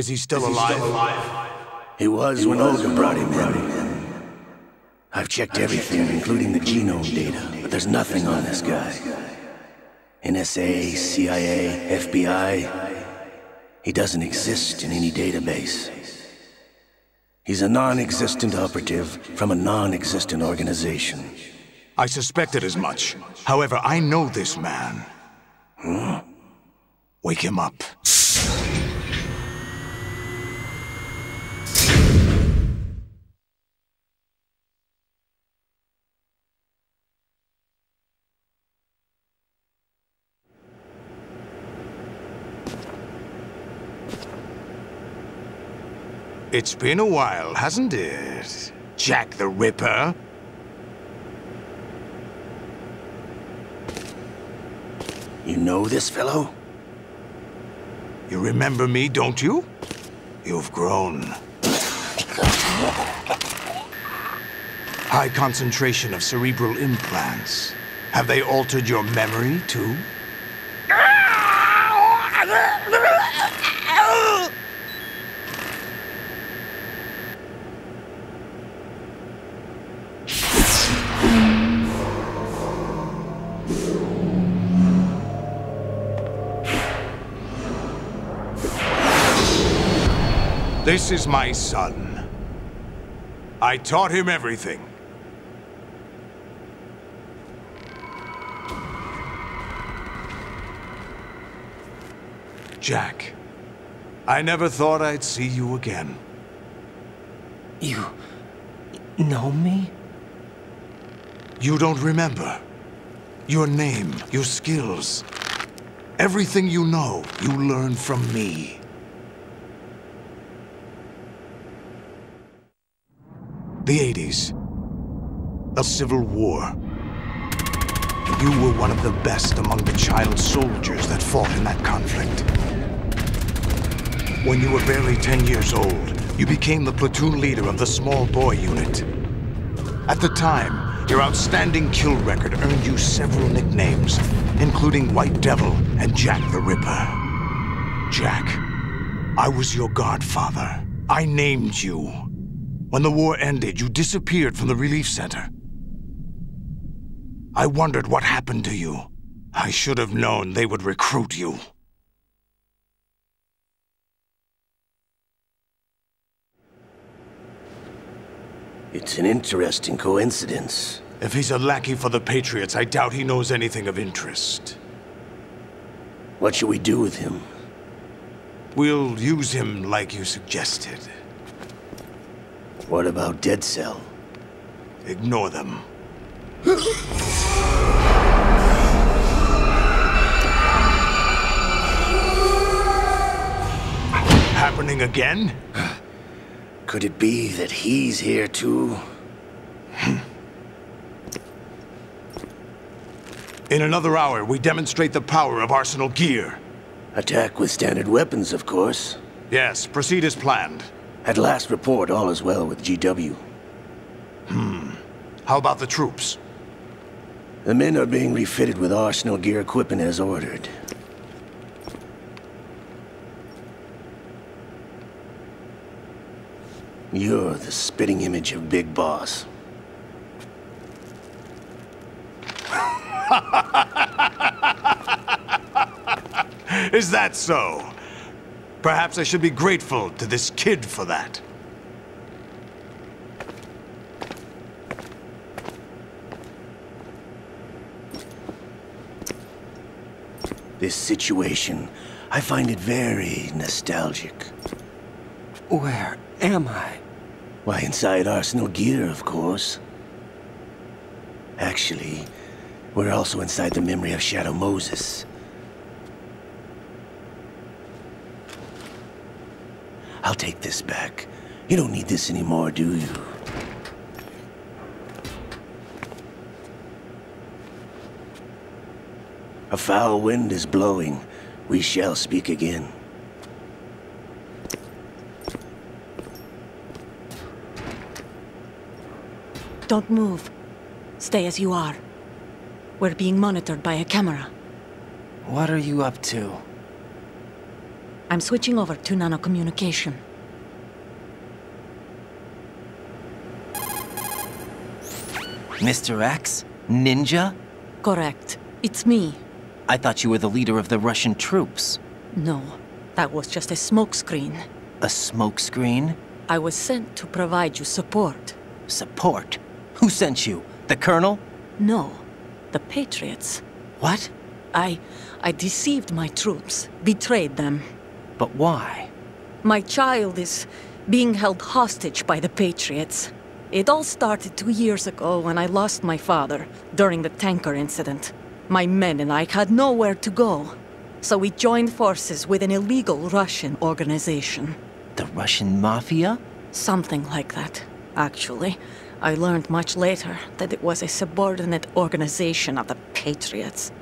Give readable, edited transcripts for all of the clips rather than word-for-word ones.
Is he still alive? He was when Olga brought him in. I've checked everything, including the genome data, but there's nothing on this guy. NSA, CIA, FBI. He doesn't exist in any database. He's a non-existent operative from a non-existent organization. I suspected as much. However, I know this man. Huh? Wake him up. It's been a while, hasn't it? Jack the Ripper? You know this fellow? You remember me, don't you? You've grown. High concentration of cerebral implants. Have they altered your memory, too? This is my son. I taught him everything. Jack, I never thought I'd see you again. You know me? You don't remember. Your name, your skills. Everything you know, you learned from me. The 80s. A civil war. You were one of the best among the child soldiers that fought in that conflict. When you were barely 10 years old, you became the platoon leader of the small boy unit. At the time, your outstanding kill record earned you several nicknames, including White Devil and Jack the Ripper. Jack, I was your godfather. I named you. When the war ended, you disappeared from the relief center. I wondered what happened to you. I should have known they would recruit you. It's an interesting coincidence. If he's a lackey for the Patriots, I doubt he knows anything of interest. What should we do with him? We'll use him like you suggested. What about Dead Cell? Ignore them. Happening again? Could it be that he's here too? In another hour, we demonstrate the power of Arsenal gear. Attack with standard weapons, of course. Yes, proceed as planned. At last report, all is well with GW. How about the troops? The men are being refitted with Arsenal gear equipment as ordered. You're the spitting image of Big Boss. Is that so? Perhaps I should be grateful to this kid for that. This situation, I find it very nostalgic. Where am I? Why, inside Arsenal gear, of course. Actually, we're also inside the memory of Shadow Moses. I'll take this back. You don't need this anymore, do you? A foul wind is blowing. We shall speak again. Don't move. Stay as you are. We're being monitored by a camera. What are you up to? I'm switching over to nanocommunication. Mr. X? Ninja? Correct. It's me. I thought you were the leader of the Russian troops. No, that was just a smokescreen. A smokescreen? I was sent to provide you support. Support? Who sent you? The Colonel? No, the Patriots. What? I deceived my troops, betrayed them. But why? My child is being held hostage by the Patriots. It all started 2 years ago when I lost my father during the tanker incident. My men and I had nowhere to go, so we joined forces with an illegal Russian organization. The Russian Mafia? Something like that, actually. I learned much later that it was a subordinate organization of the Patriots.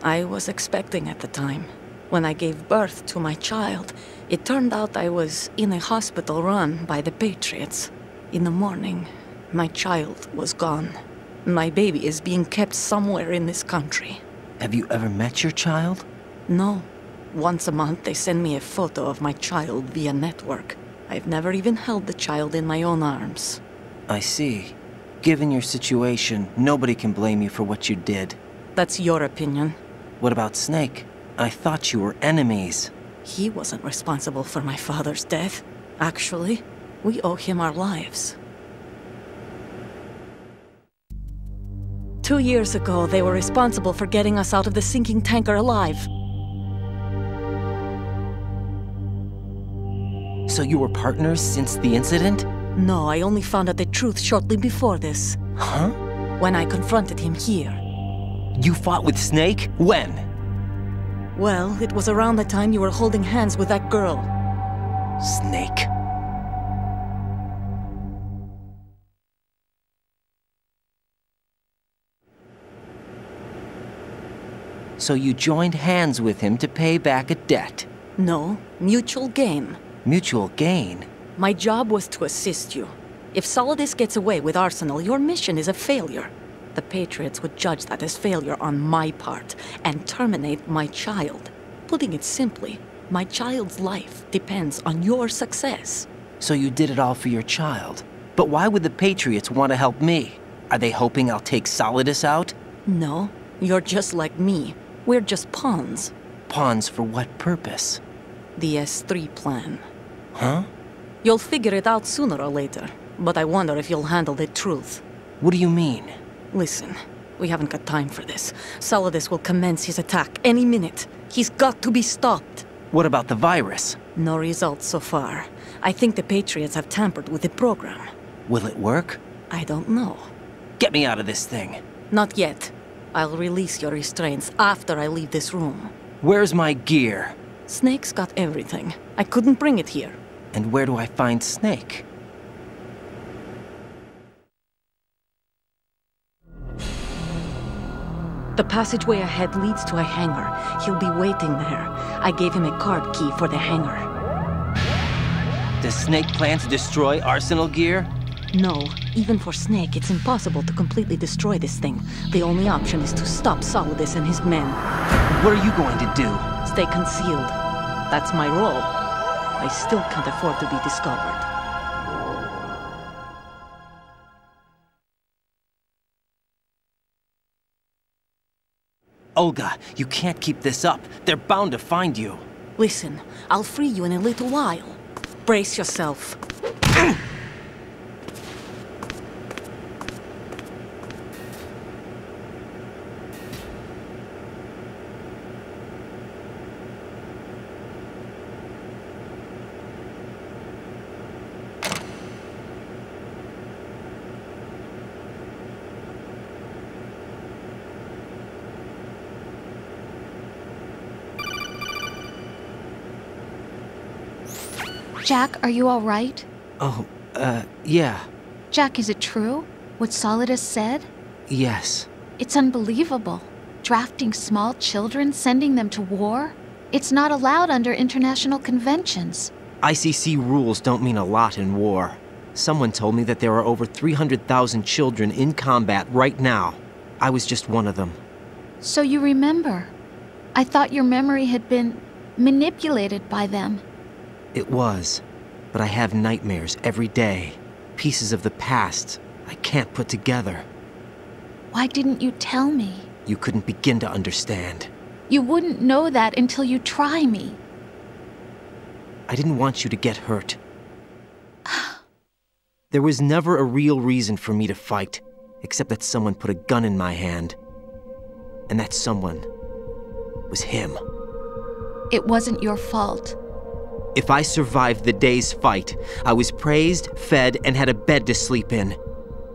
I was expecting at the time. When I gave birth to my child, it turned out I was in a hospital run by the Patriots. In the morning, my child was gone. My baby is being kept somewhere in this country. Have you ever met your child? No. Once a month, they send me a photo of my child via network. I've never even held the child in my own arms. I see. Given your situation, nobody can blame you for what you did. That's your opinion. What about Snake? I thought you were enemies. He wasn't responsible for my father's death. Actually, we owe him our lives. 2 years ago, they were responsible for getting us out of the sinking tanker alive. So you were partners since the incident? No, I only found out the truth shortly before this. Huh? When I confronted him here. You fought with Snake? When? Well, it was around the time you were holding hands with that girl. Snake. So you joined hands with him to pay back a debt? No, mutual gain. Mutual gain? My job was to assist you. If Solidus gets away with Arsenal, your mission is a failure. The Patriots would judge that as failure on my part and terminate my child. Putting it simply, my child's life depends on your success. So you did it all for your child. But why would the Patriots want to help me? Are they hoping I'll take Solidus out? No, you're just like me. We're just pawns. Pawns for what purpose? The S3 plan. Huh? You'll figure it out sooner or later, but I wonder if you'll handle the truth. What do you mean? Listen, we haven't got time for this. Solidus will commence his attack any minute. He's got to be stopped. What about the virus? No results so far. I think the Patriots have tampered with the program. Will it work? I don't know. Get me out of this thing. Not yet. I'll release your restraints after I leave this room. Where's my gear? Snake's got everything. I couldn't bring it here. And where do I find Snake? The passageway ahead leads to a hangar. He'll be waiting there. I gave him a card key for the hangar. Does Snake plan to destroy Arsenal gear? No. Even for Snake, it's impossible to completely destroy this thing. The only option is to stop Solidus and his men. What are you going to do? Stay concealed. That's my role. I still can't afford to be discovered. Olga, you can't keep this up. They're bound to find you. Listen, I'll free you in a little while. Brace yourself. Jack, are you all right? Oh, yeah. Jack, is it true? What Solidus said? Yes. It's unbelievable. Drafting small children, sending them to war? It's not allowed under international conventions. ICC rules don't mean a lot in war. Someone told me that there are over 300,000 children in combat right now. I was just one of them. So you remember. I thought your memory had been manipulated by them. It was, but I have nightmares every day. Pieces of the past I can't put together. Why didn't you tell me? You couldn't begin to understand. You wouldn't know that until you try me. I didn't want you to get hurt. There was never a real reason for me to fight, except that someone put a gun in my hand. And that someone was him. It wasn't your fault. If I survived the day's fight, I was praised, fed, and had a bed to sleep in.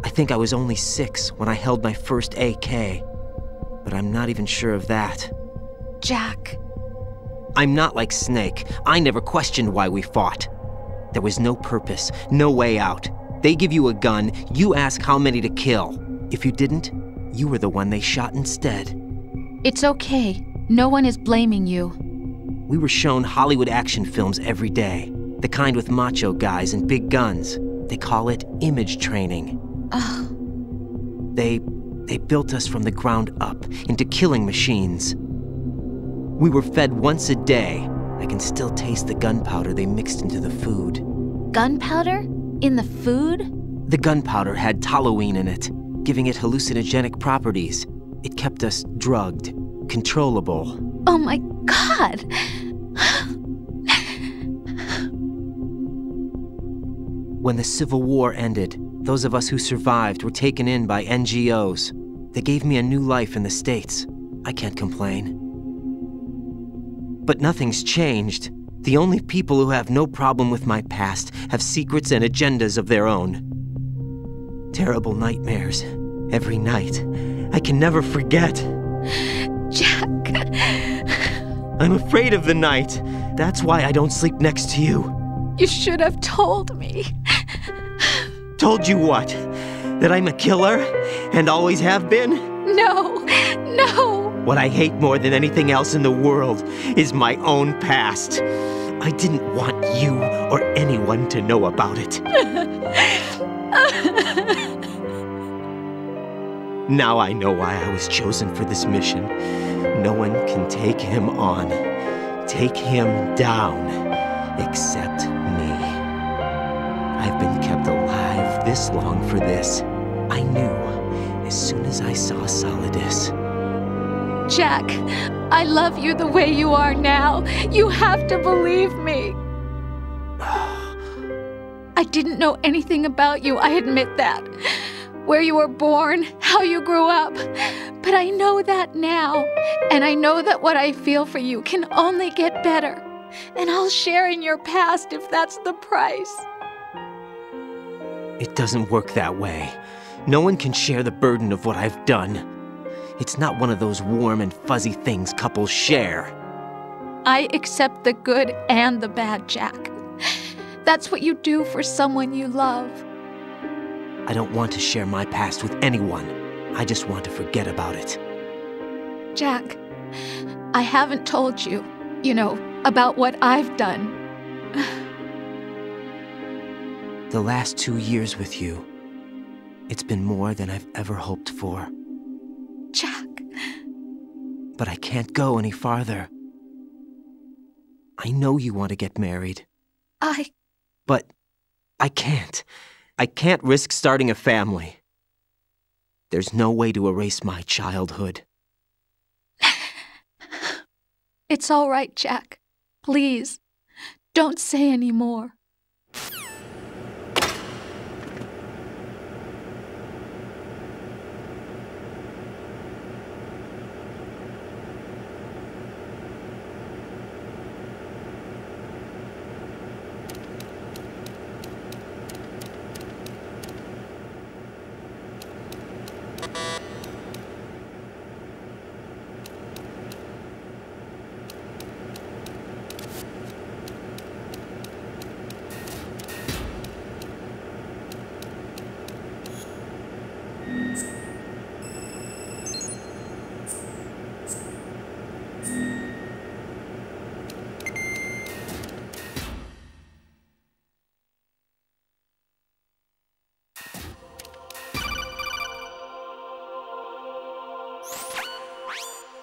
I think I was only 6 when I held my first AK. But I'm not even sure of that. Jack. I'm not like Snake. I never questioned why we fought. There was no purpose, no way out. They give you a gun, you ask how many to kill. If you didn't, you were the one they shot instead. It's okay. No one is blaming you. We were shown Hollywood action films every day. The kind with macho guys and big guns. They call it image training. They built us from the ground up into killing machines. We were fed once a day. I can still taste the gunpowder they mixed into the food. Gunpowder? In the food? The gunpowder had toluene in it, giving it hallucinogenic properties. It kept us drugged, controllable. Oh my God! When the Civil War ended, those of us who survived were taken in by NGOs. They gave me a new life in the States. I can't complain. But nothing's changed. The only people who have no problem with my past have secrets and agendas of their own. Terrible nightmares. Every night. I can never forget. Jack. I'm afraid of the night. That's why I don't sleep next to you. You should have told me. Told you what? That I'm a killer? And always have been? No. No. What I hate more than anything else in the world is my own past. I didn't want you or anyone to know about it. Now I know why I was chosen for this mission. No one can take him on, take him down, except me. I've been kept alive this long for this. I knew as soon as I saw Solidus. Jack, I love you the way you are now. You have to believe me. I didn't know anything about you, I admit that. Where you were born, how you grew up. But I know that now. And I know that what I feel for you can only get better. And I'll share in your past if that's the price. It doesn't work that way. No one can share the burden of what I've done. It's not one of those warm and fuzzy things couples share. I accept the good and the bad, Jack. That's what you do for someone you love. I don't want to share my past with anyone. I just want to forget about it. Jack, I haven't told you, about what I've done. The last 2 years with you, it's been more than I've ever hoped for. Jack. But I can't go any farther. I know you want to get married. But I can't. I can't risk starting a family. There's no way to erase my childhood. It's all right, Jack. Please, don't say any more.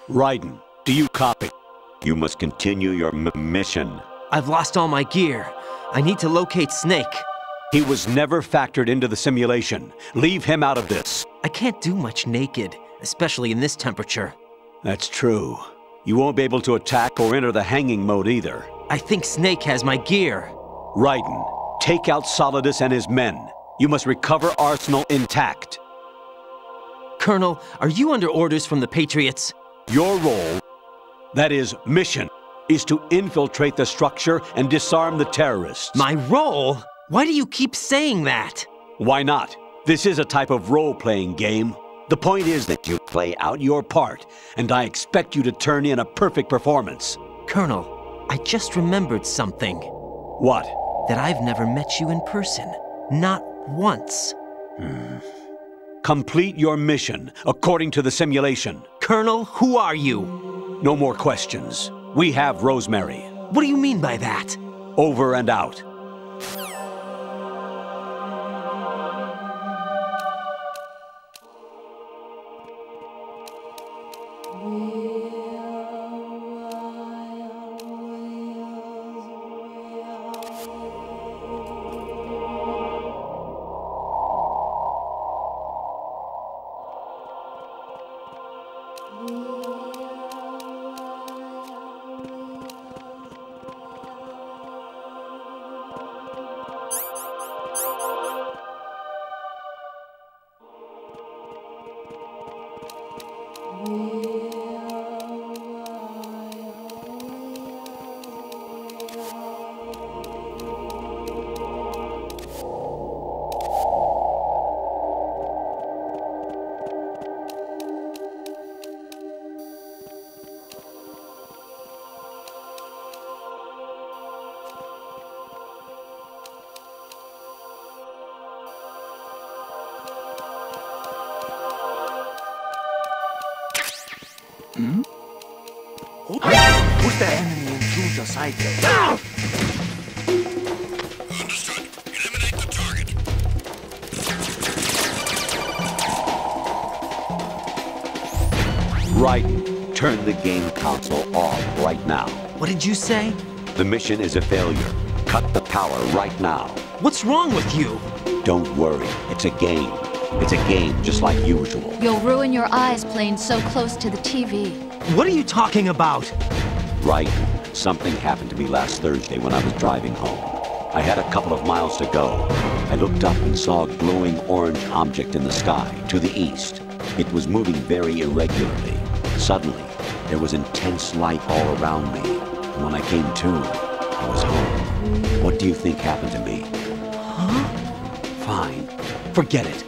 Raiden, do you copy? You must continue your mission. I've lost all my gear. I need to locate Snake. He was never factored into the simulation. Leave him out of this. I can't do much naked, especially in this temperature. That's true. You won't be able to attack or enter the hanging mode either. I think Snake has my gear. Raiden, take out Solidus and his men. You must recover Arsenal intact. Colonel, are you under orders from the Patriots? Your role, that is, mission, is to infiltrate the structure and disarm the terrorists. My role? Why do you keep saying that? Why not? This is a type of role-playing game. The point is that you play out your part, and I expect you to turn in a perfect performance. Colonel, I just remembered something. What? That I've never met you in person. Not once. Complete your mission, according to the simulation. Colonel, who are you? No more questions. We have Rosemary. What do you mean by that? Over and out. Put the enemy into the cycle. Understood. Eliminate the target. Raiden, turn the game console off right now. What did you say? The mission is a failure. Cut the power right now. What's wrong with you? Don't worry, it's a game. It's a game just like usual. You'll ruin your eyes playing so close to the TV. What are you talking about? Raiden, something happened to me last Thursday when I was driving home. I had a couple of miles to go. I looked up and saw a glowing orange object in the sky, to the east. It was moving very irregularly. Suddenly, there was intense light all around me. And when I came to, I was home. What do you think happened to me? Huh? Fine. Forget it.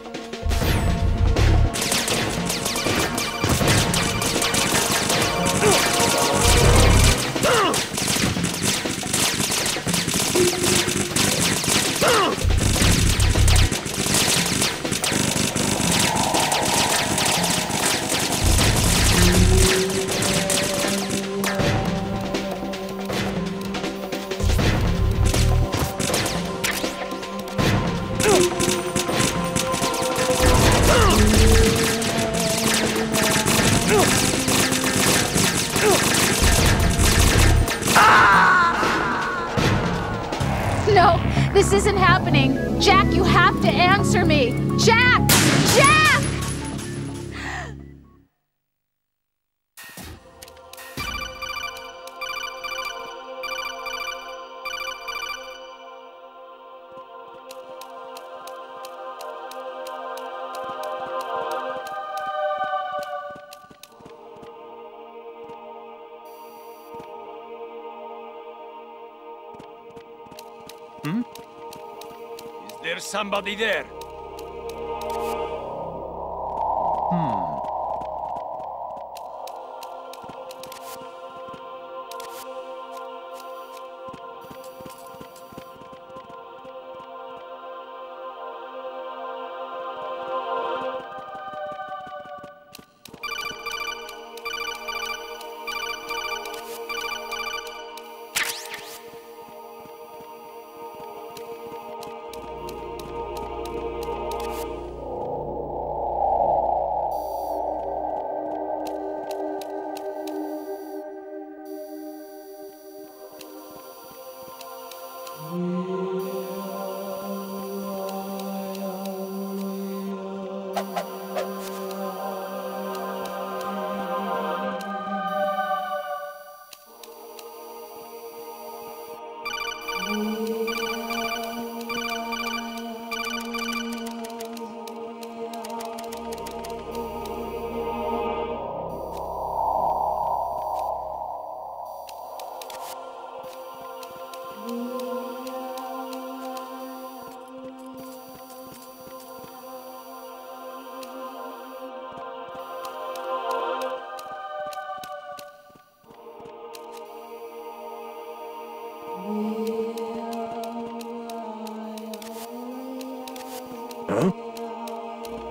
No, this isn't happening. Jack, you have to answer me. Jack! Jack! Is there somebody there?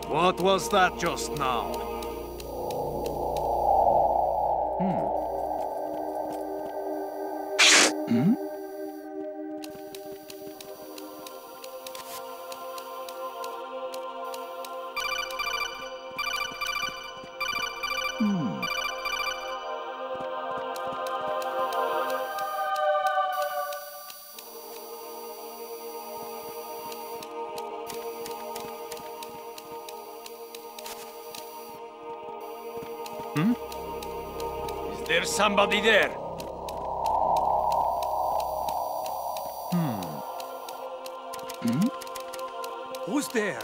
What was that just now? Is there somebody there? Who's there?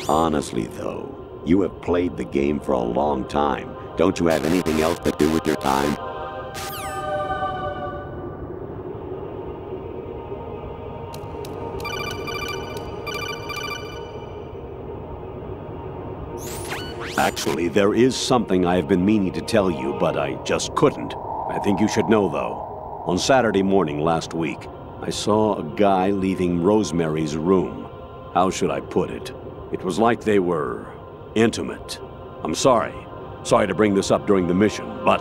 Honestly, though, you have played the game for a long time. Don't you have anything else to do with your time? Actually, there is something I have been meaning to tell you, but I just couldn't. I think you should know, though. On Saturday morning last week, I saw a guy leaving Rosemary's room. How should I put it? It was like they were intimate. I'm sorry. Sorry to bring this up during the mission, but...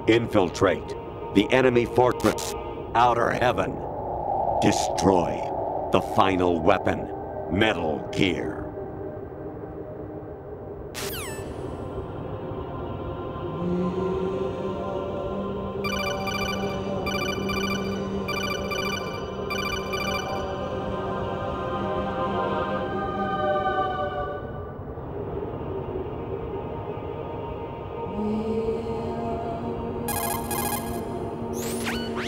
Infiltrate the enemy fortress, Outer Heaven. Destroy the final weapon, Metal Gear.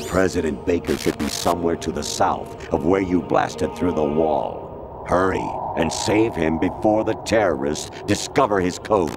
President Baker should be somewhere to the south of where you blasted through the wall. Hurry and save him before the terrorists discover his code.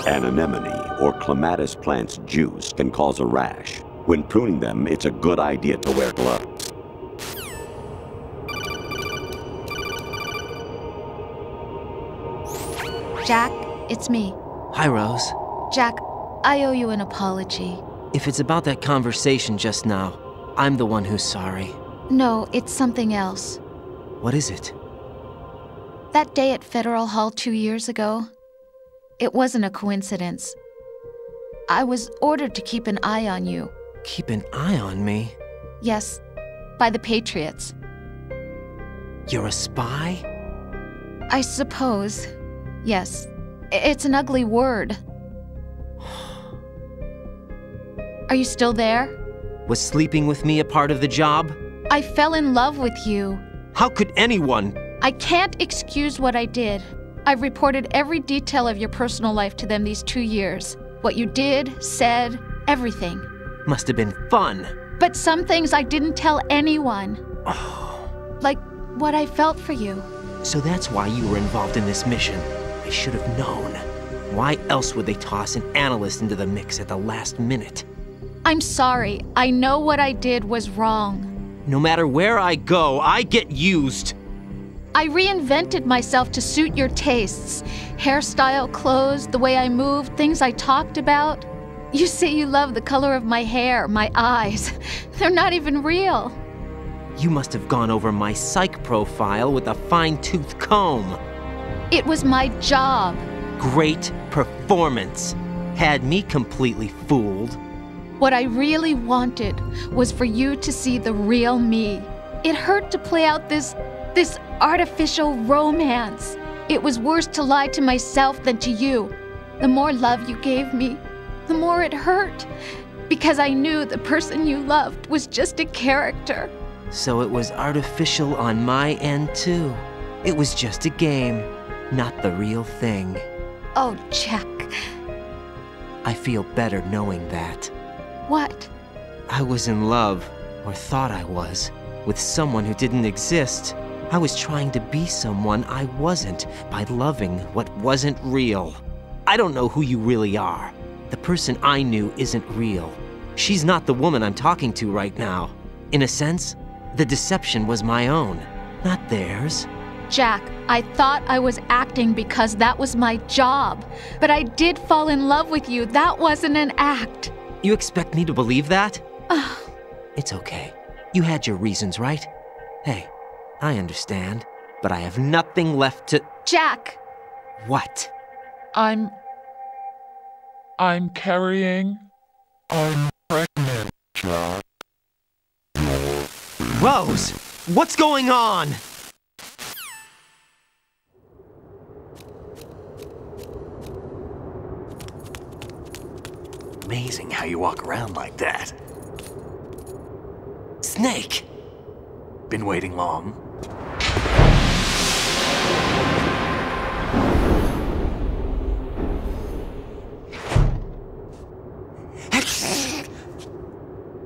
An anemone or clematis plant's juice can cause a rash. When pruning them, it's a good idea to wear gloves. Jack, it's me. Hi, Rose. Jack, I owe you an apology. If it's about that conversation just now, I'm the one who's sorry. No, it's something else. What is it? That day at Federal Hall 2 years ago, it wasn't a coincidence. I was ordered to keep an eye on you. Keep an eye on me? Yes, by the Patriots. You're a spy? I suppose. Yes. It's an ugly word. Are you still there? Was sleeping with me a part of the job? I fell in love with you. How could anyone? I can't excuse what I did. I've reported every detail of your personal life to them these 2 years. What you did, said, everything. Must have been fun. But some things I didn't tell anyone. Like what I felt for you. So that's why you were involved in this mission. I should have known. Why else would they toss an analyst into the mix at the last minute? I'm sorry. I know what I did was wrong. No matter where I go, I get used. I reinvented myself to suit your tastes. Hairstyle, clothes, the way I moved, things I talked about. You say you love the color of my hair, my eyes. They're not even real. You must have gone over my psych profile with a fine-tooth comb. It was my job. Great performance. Had me completely fooled. What I really wanted was for you to see the real me. It hurt to play out this artificial romance. It was worse to lie to myself than to you. The more love you gave me, the more it hurt. Because I knew the person you loved was just a character. So it was artificial on my end too. It was just a game, not the real thing. Oh, Jack. I feel better knowing that. What? I was in love, or thought I was, with someone who didn't exist. I was trying to be someone I wasn't by loving what wasn't real. I don't know who you really are. The person I knew isn't real. She's not the woman I'm talking to right now. In a sense, the deception was my own, not theirs. Jack, I thought I was acting because that was my job. But I did fall in love with you. That wasn't an act. You expect me to believe that? It's okay. You had your reasons, right? Hey, I understand, but I have nothing left to— Jack! What? I'm carrying. I'm pregnant, Jack. Rose! What's going on? Amazing how you walk around like that. Snake! Been waiting long?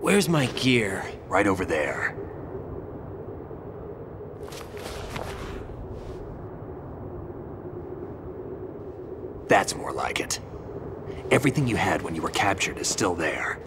Where's my gear? Right over there. That's more like it. Everything you had when you were captured is still there.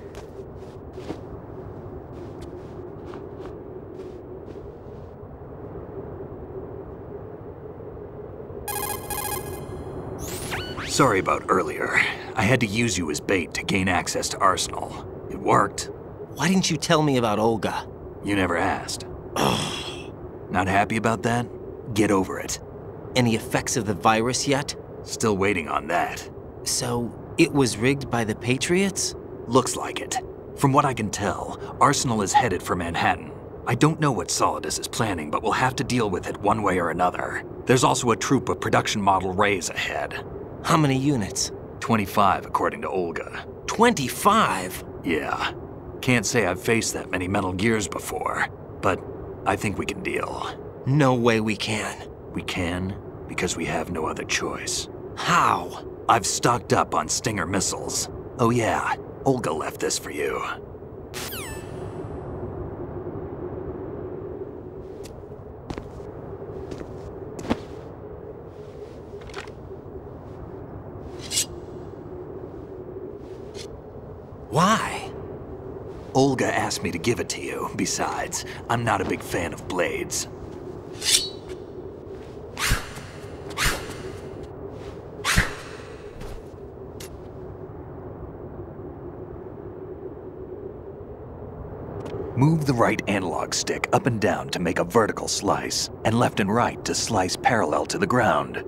Sorry about earlier. I had to use you as bait to gain access to Arsenal. It worked. Why didn't you tell me about Olga? You never asked. Not happy about that? Get over it. Any effects of the virus yet? Still waiting on that. So, it was rigged by the Patriots? Looks like it. From what I can tell, Arsenal is headed for Manhattan. I don't know what Solidus is planning, but we'll have to deal with it one way or another. There's also a troop of production model Rays ahead. How many units? 25, according to Olga. 25? Yeah. Can't say I've faced that many Metal Gears before, but I think we can deal. No way we can. We can, because we have no other choice. How? I've stocked up on Stinger missiles. Oh yeah, Olga left this for you. Why? Olga asked me to give it to you. Besides, I'm not a big fan of blades. Move the right analog stick up and down to make a vertical slice, and left and right to slice parallel to the ground.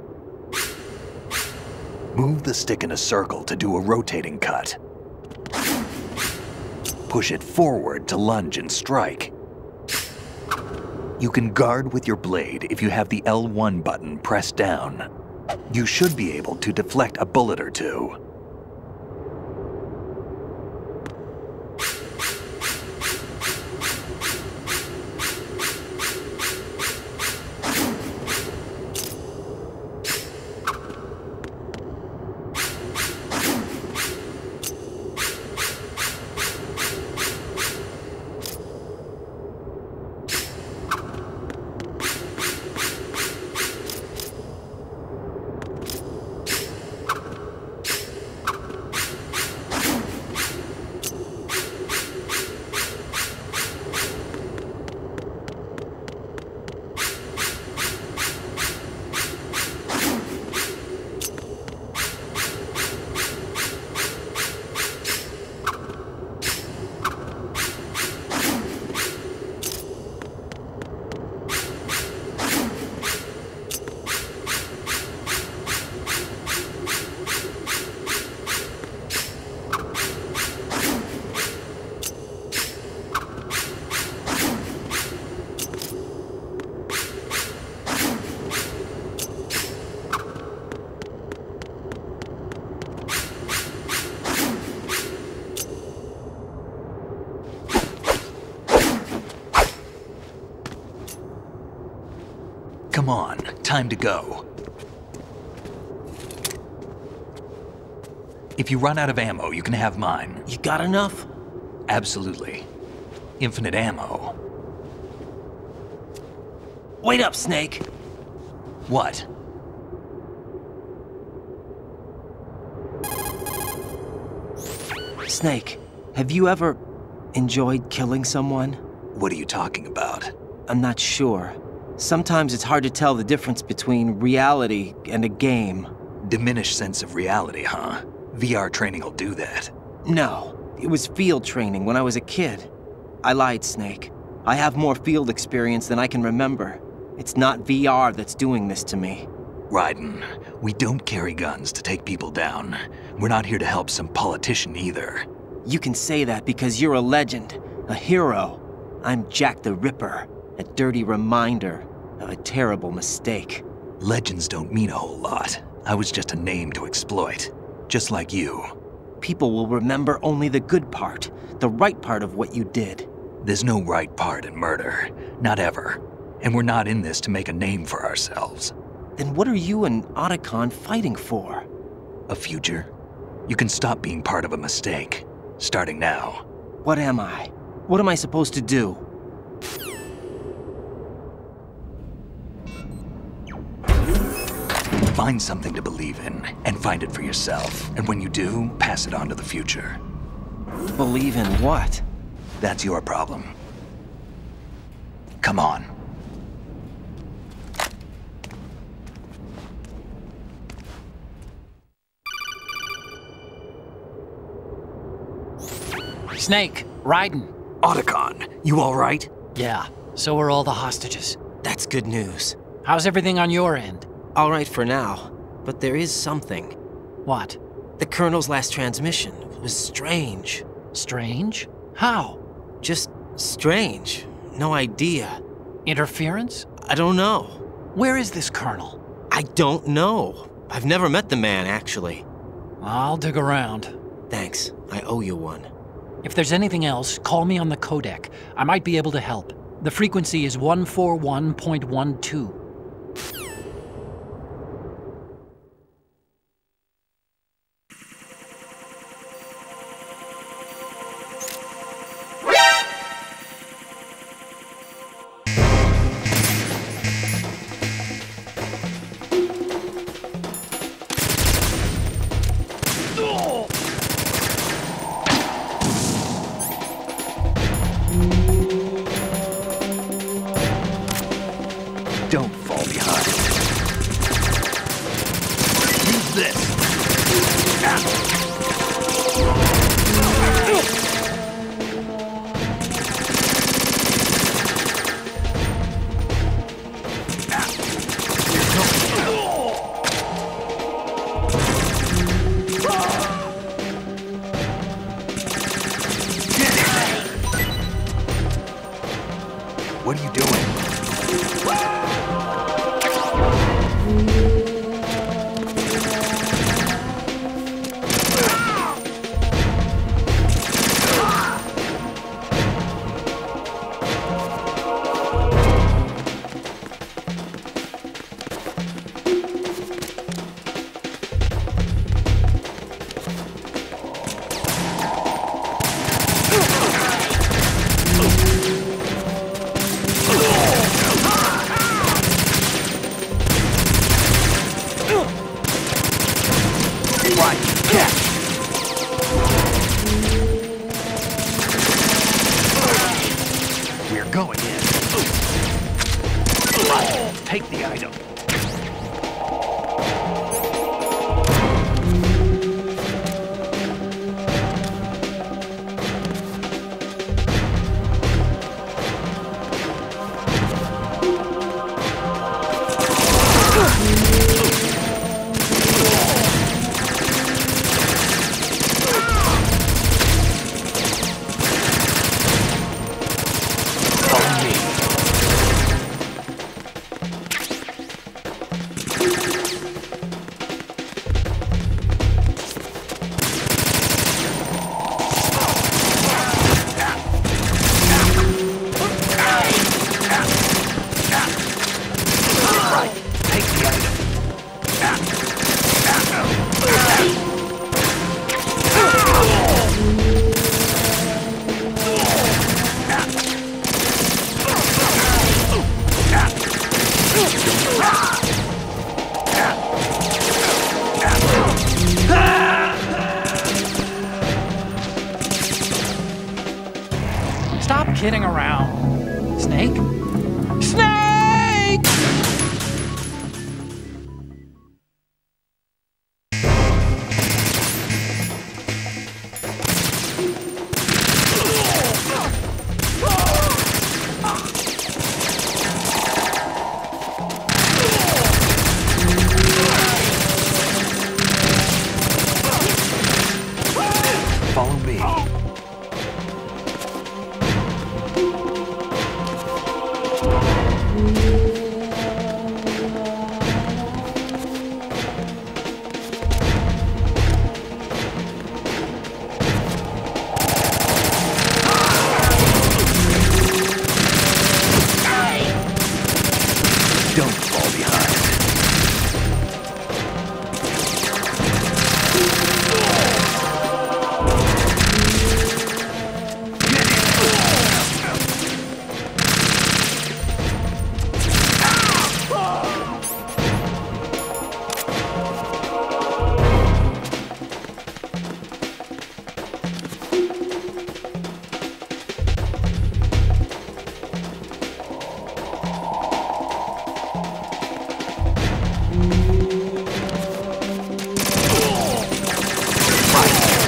Move the stick in a circle to do a rotating cut. Push it forward to lunge and strike. You can guard with your blade if you have the L1 button pressed down. You should be able to deflect a bullet or two. Come on, time to go. If you run out of ammo, you can have mine. You got enough? Absolutely. Infinite ammo. Wait up, Snake. What? Snake, have you ever enjoyed killing someone? What are you talking about? I'm not sure. Sometimes it's hard to tell the difference between reality and a game. Diminished sense of reality, huh? VR training will do that. No, it was field training when I was a kid. I lied, Snake. I have more field experience than I can remember. It's not VR that's doing this to me. Raiden, we don't carry guns to take people down. We're not here to help some politician either. You can say that because you're a legend, a hero. I'm Jack the Ripper, a dirty reminder of a terrible mistake. Legends don't mean a whole lot. I was just a name to exploit, just like you. People will remember only the good part, the right part of what you did. There's no right part in murder, not ever. And we're not in this to make a name for ourselves. Then what are you and Otacon fighting for? A future. You can stop being part of a mistake, starting now. What am I? What am I supposed to do? Find something to believe in, and find it for yourself. And when you do, pass it on to the future. Believe in what? That's your problem. Come on. Snake, Raiden. Otacon, you all right? Yeah, so are all the hostages. That's good news. How's everything on your end? All right for now, but there is something. What? The Colonel's last transmission was strange. Strange? How? Just strange. No idea. Interference? I don't know. Where is this Colonel? I don't know. I've never met the man, actually. I'll dig around. Thanks. I owe you one. If there's anything else, call me on the codec. I might be able to help. The frequency is 141.12. Don't what are you doing? We're going in. Take the item. Stop kidding around. Snake? Snake! Follow me. Don't fall behind.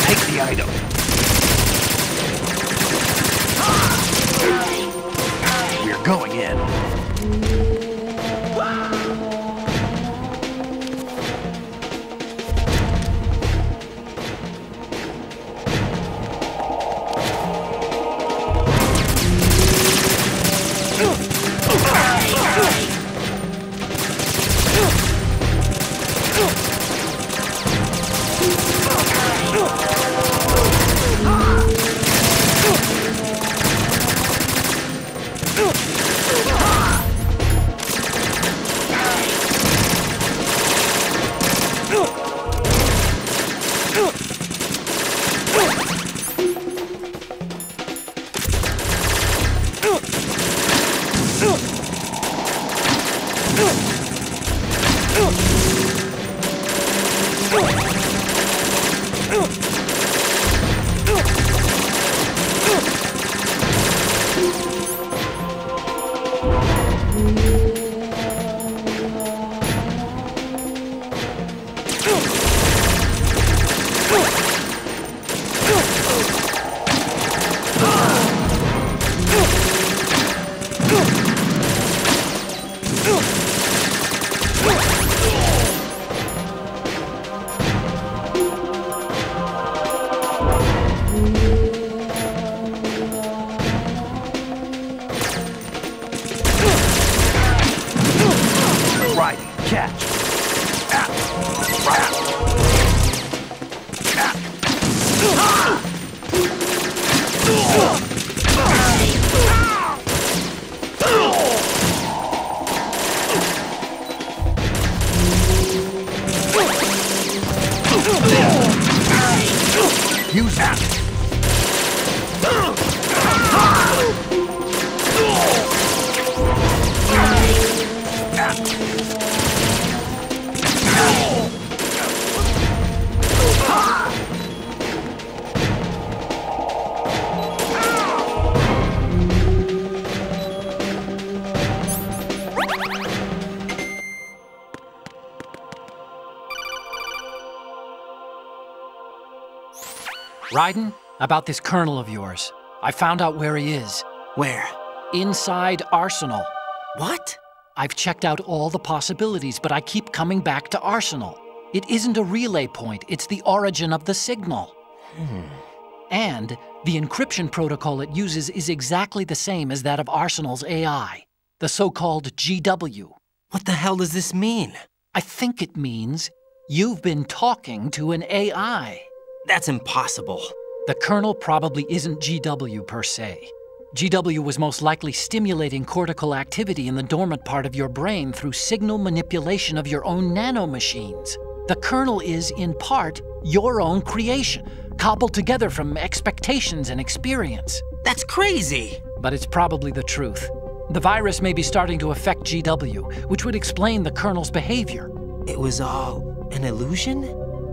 Take the item. We're going in. Raiden, about this colonel of yours. I found out where he is. Where? Inside Arsenal. What? I've checked out all the possibilities, but I keep coming back to Arsenal. It isn't a relay point, it's the origin of the signal. And the encryption protocol it uses is exactly the same as that of Arsenal's AI, the so-called GW. What the hell does this mean? I think it means you've been talking to an AI. That's impossible. The kernel probably isn't GW per se. GW was most likely stimulating cortical activity in the dormant part of your brain through signal manipulation of your own nanomachines. The kernel is, in part, your own creation, cobbled together from expectations and experience. That's crazy! But it's probably the truth. The virus may be starting to affect GW, which would explain the kernel's behavior. It was all an illusion?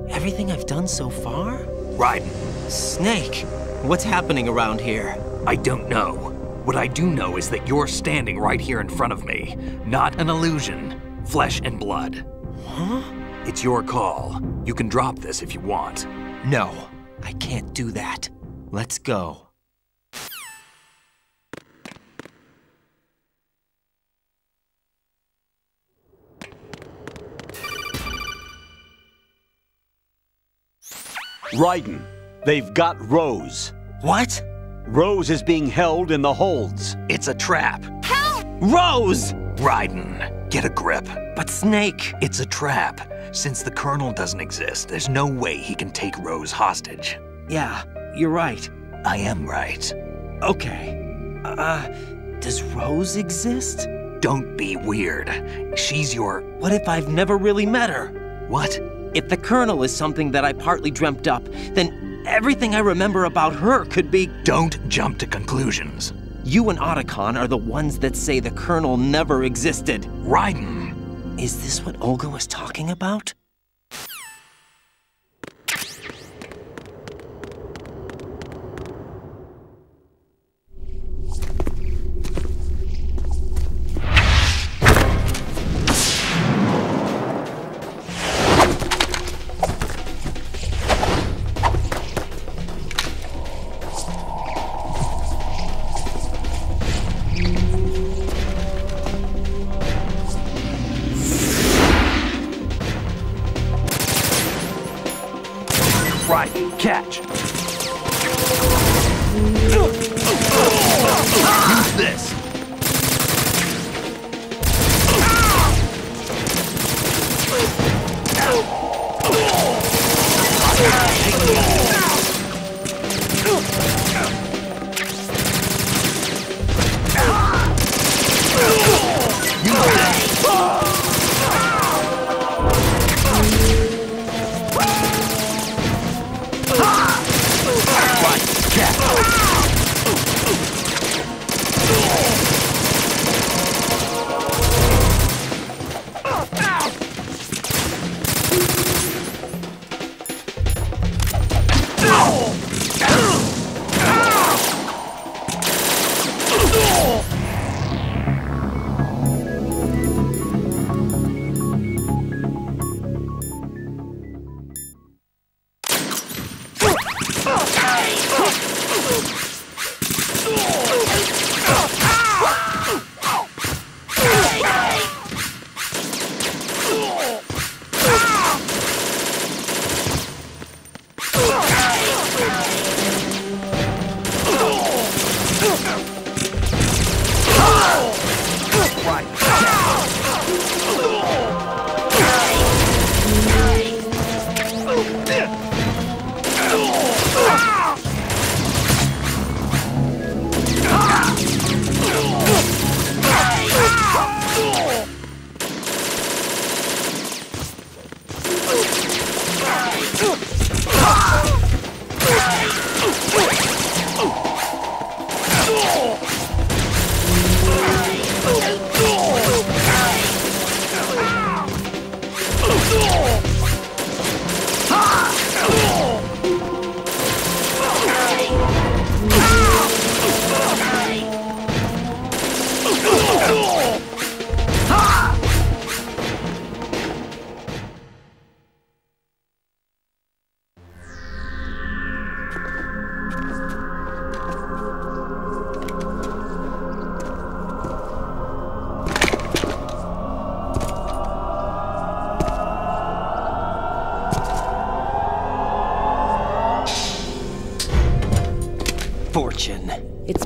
Everything I've done so far? Raiden, Snake, what's happening around here? I don't know. What I do know is that you're standing right here in front of me. Not an illusion. Flesh and blood. Huh? It's your call. You can drop this if you want. No, I can't do that. Let's go. Raiden, they've got Rose. What? Rose is being held in the holds. It's a trap. Help! Rose! Raiden, get a grip. But Snake... It's a trap. Since the Colonel doesn't exist, there's no way he can take Rose hostage. Yeah, you're right. I am right. Okay. Does Rose exist? Don't be weird. She's your... What if I've never really met her? What? If the Colonel is something that I partly dreamt up, then everything I remember about her could be... Don't jump to conclusions. You and Otacon are the ones that say the Colonel never existed. Raiden! Is this what Olga was talking about? Right, catch. Use this.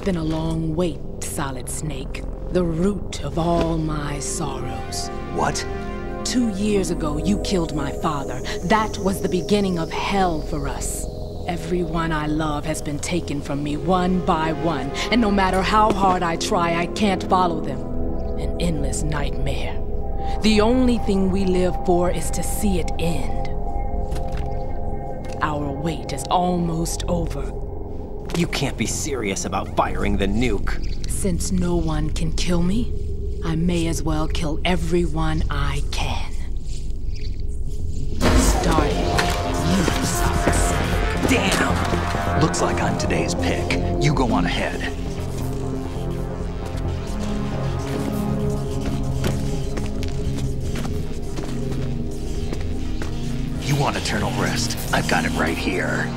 been a long wait, Solid Snake. The root of all my sorrows. What? 2 years ago, you killed my father. That was the beginning of hell for us. Everyone I love has been taken from me one by one, and no matter how hard I try, I can't follow them. An endless nightmare. The only thing we live for is to see it end. Our wait is almost over. You can't be serious about firing the nuke. Since no one can kill me, I may as well kill everyone I can. Starting with you, Solid Snake. Damn! Looks like I'm today's pick. You go on ahead. You want eternal rest? I've got it right here.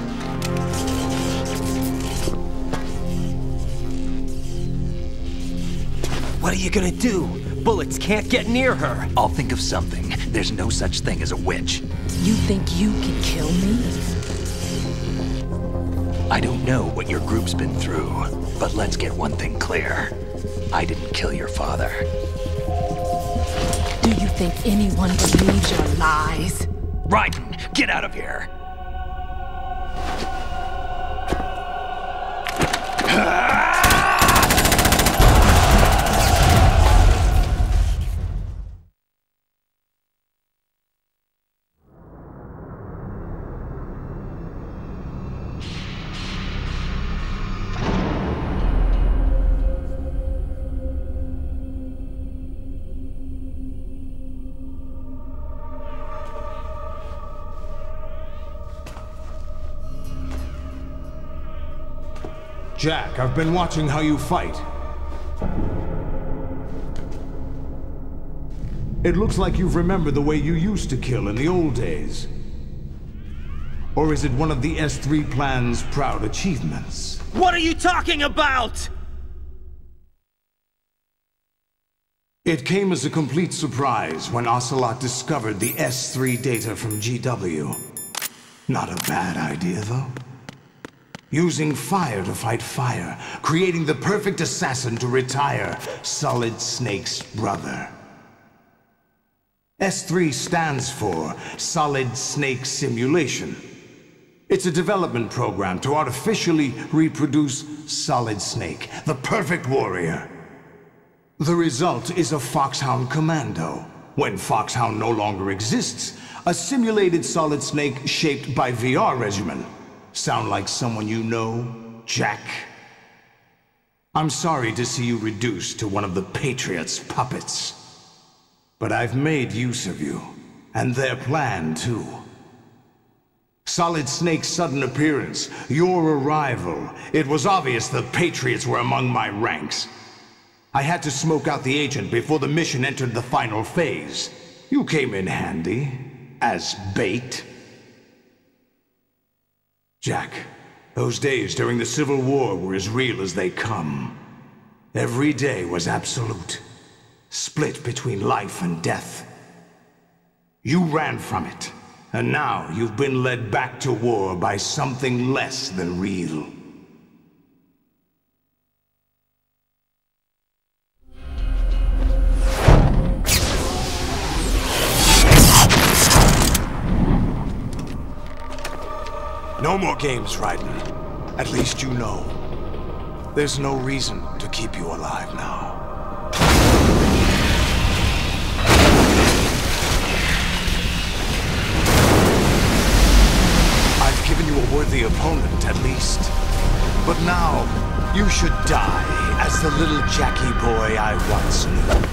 What are you gonna do? Bullets can't get near her. I'll think of something. There's no such thing as a witch. You think you can kill me? I don't know what your group's been through, but let's get one thing clear. I didn't kill your father. Do you think anyone believes your lies? Raiden, get out of here! Jack, I've been watching how you fight. It looks like you've remembered the way you used to kill in the old days. Or is it one of the S3 plan's proud achievements? What are you talking about? It came as a complete surprise when Ocelot discovered the S3 data from GW. Not a bad idea, though. Using fire to fight fire, creating the perfect assassin to retire Solid Snake's brother. S3 stands for Solid Snake Simulation. It's a development program to artificially reproduce Solid Snake, the perfect warrior. The result is a Foxhound Commando. When Foxhound no longer exists, a simulated Solid Snake shaped by VR regimen. Sound like someone you know, Jack? I'm sorry to see you reduced to one of the Patriots' puppets. But I've made use of you, and their plan too. Solid Snake's sudden appearance, your arrival, it was obvious the Patriots were among my ranks. I had to smoke out the agent before the mission entered the final phase. You came in handy, as bait. Jack, those days during the Civil War were as real as they come. Every day was absolute, split between life and death. You ran from it, and now you've been led back to war by something less than real. No more games, Raiden. At least you know. There's no reason to keep you alive now. I've given you a worthy opponent, at least. But now, you should die as the little Jackie boy I once knew.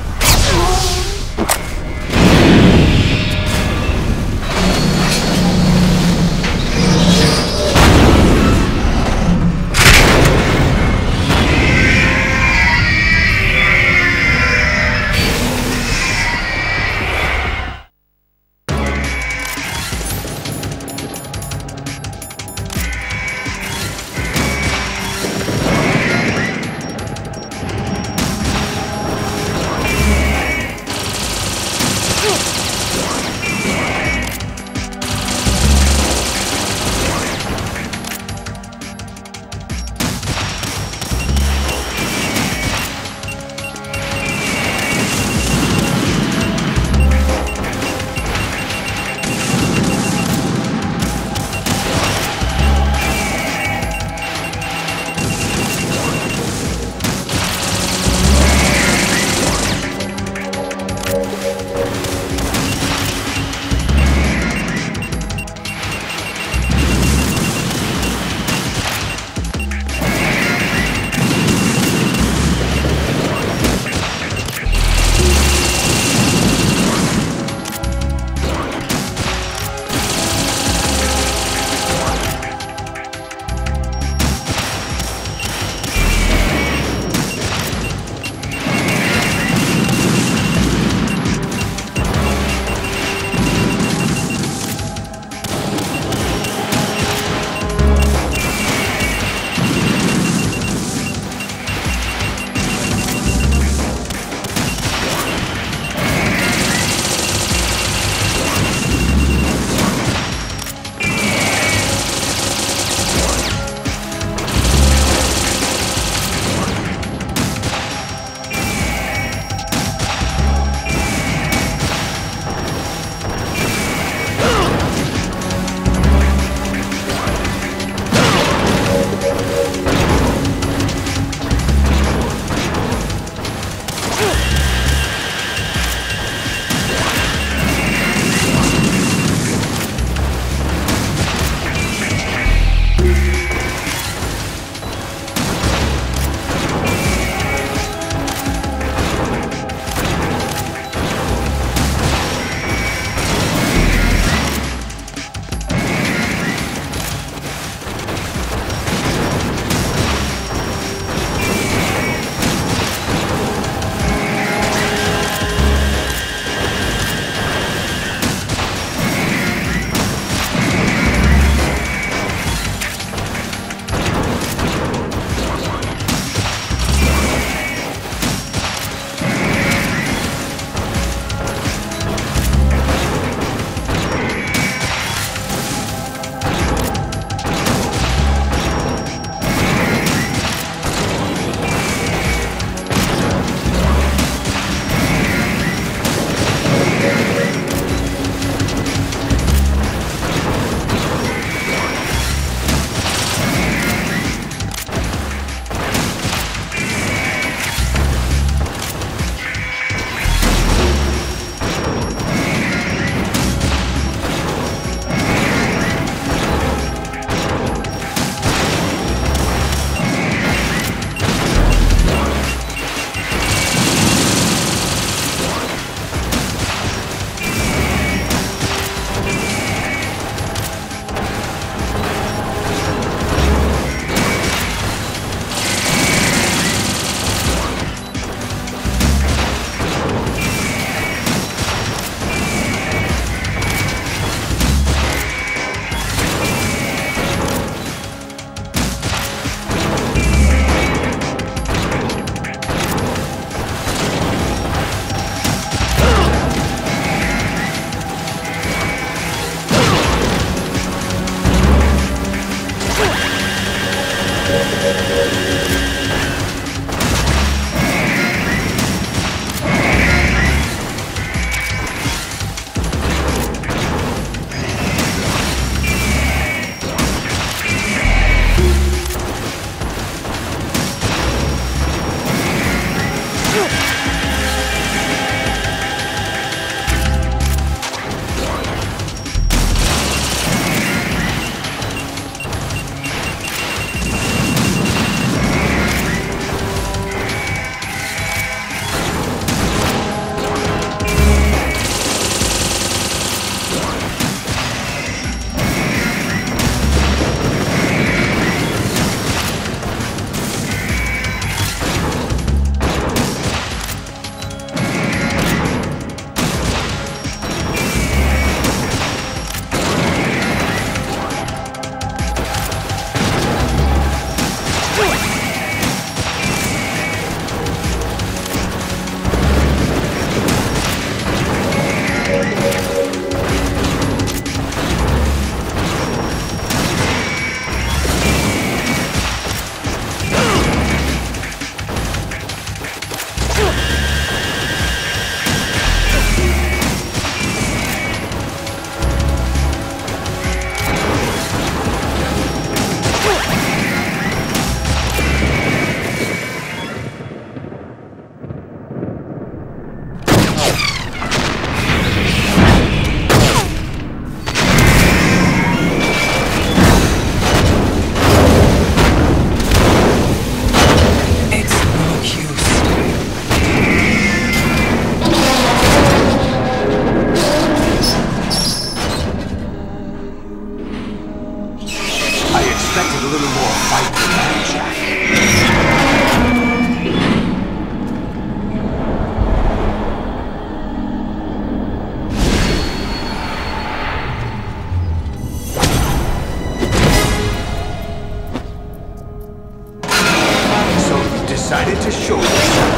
decided to show yourself.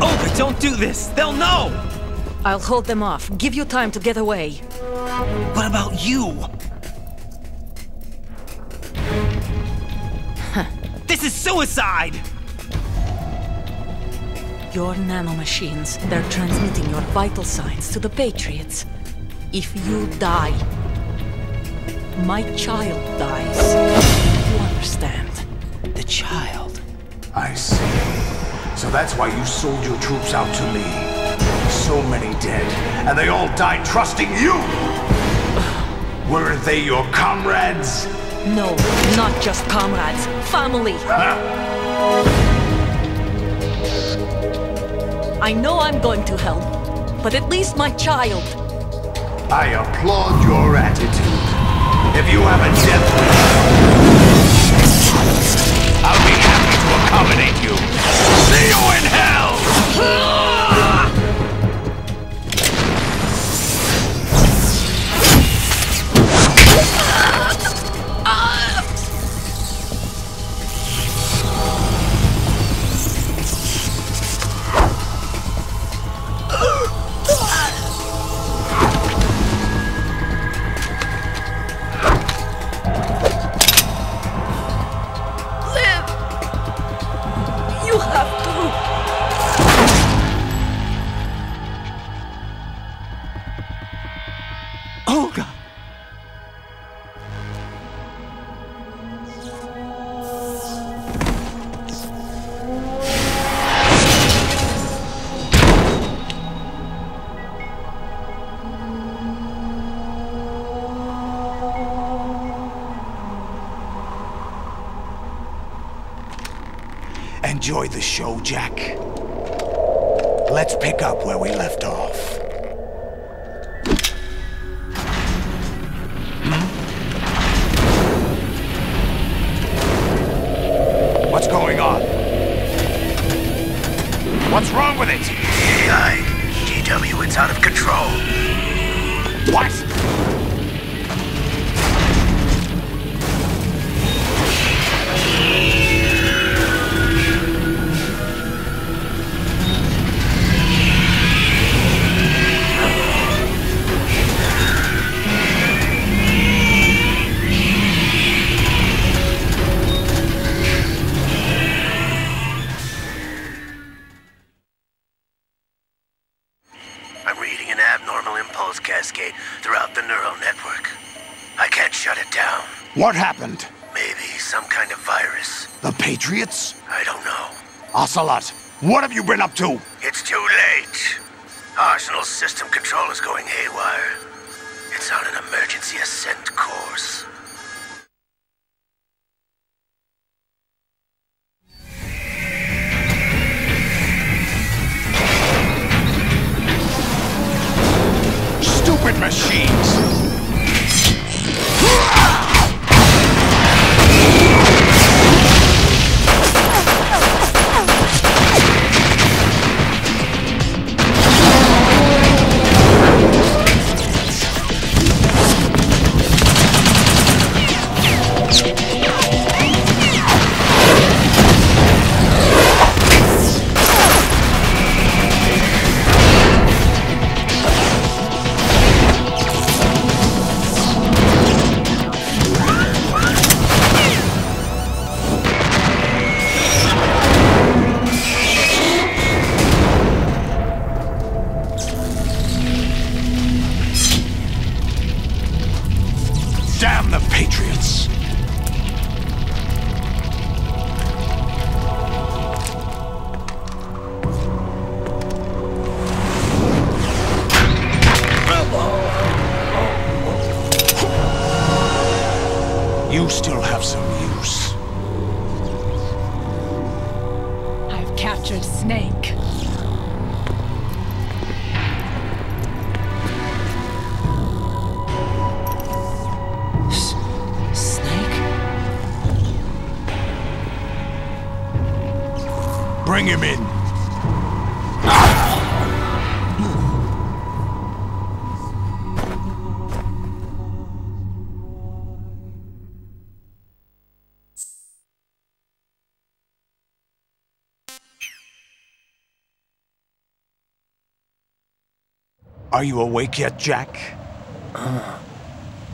Oh, but don't do this! They'll know! I'll hold them off. Give you time to get away. What about you? This is suicide! Your nanomachines, they're transmitting your vital signs to the Patriots. If you die, my child dies. You understand? The child? I see. So that's why you sold your troops out to me. So many dead, and they all died trusting you! Weren't they your comrades? No, not just comrades. Family! I know I'm going to hell, but at least my child. I applaud your attitude. If you have a death wish, I'll be happy to accommodate you. See you in hell! Enjoy the show, Jack. Let's pick up where we left off. What's going on? What's wrong with it? AI, GW, it's out of control. What? Cascade throughout the neural network. I can't shut it down. What happened? Maybe some kind of virus. The Patriots? I don't know. Ocelot, what have you been up to? It's too late. Arsenal's system control is going haywire. It's on an emergency ascent course. Stupid machines! Damn the Patriots! You still have some use. I've captured Snake. Bring him in. Are you awake yet, Jack?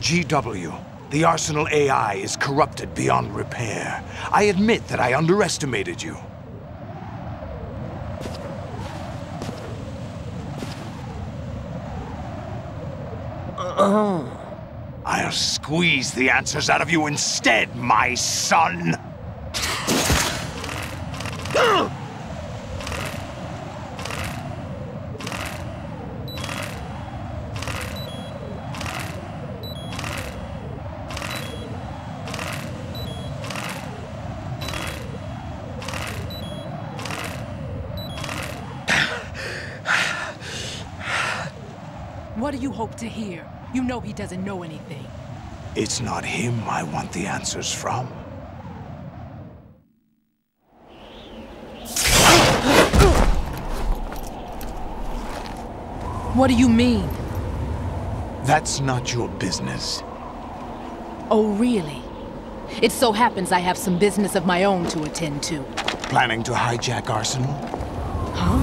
GW, the Arsenal AI is corrupted beyond repair. I admit that I underestimated you. I'll squeeze the answers out of you instead, my son! What do you hope to hear? You know he doesn't know anything. It's not him I want the answers from. What do you mean? That's not your business. Oh, really? It so happens I have some business of my own to attend to. Planning to hijack Arsenal? Huh?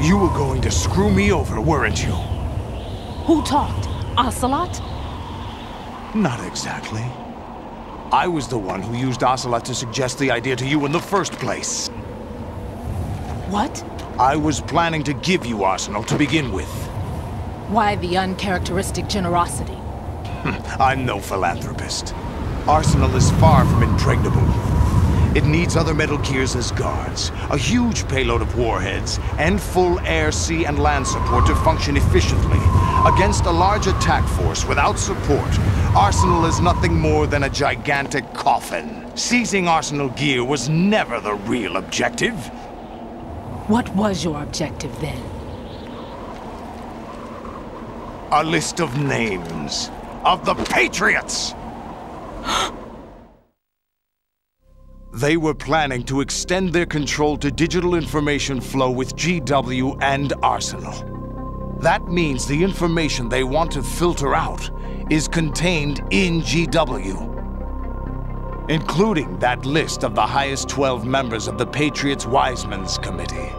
You were going to screw me over, weren't you? Who talked? Ocelot? Not exactly. I was the one who used Ocelot to suggest the idea to you in the first place. What? I was planning to give you Arsenal to begin with. Why the uncharacteristic generosity? I'm no philanthropist. Arsenal is far from impregnable. It needs other Metal Gears as guards, a huge payload of warheads, and full air, sea, and land support to function efficiently. Against a large attack force without support, Arsenal is nothing more than a gigantic coffin. Seizing Arsenal gear was never the real objective. What was your objective then? A list of names of the Patriots! They were planning to extend their control to digital information flow with GW and Arsenal. That means the information they want to filter out is contained in GW, including that list of the highest 12 members of the Patriots Wiseman's Committee.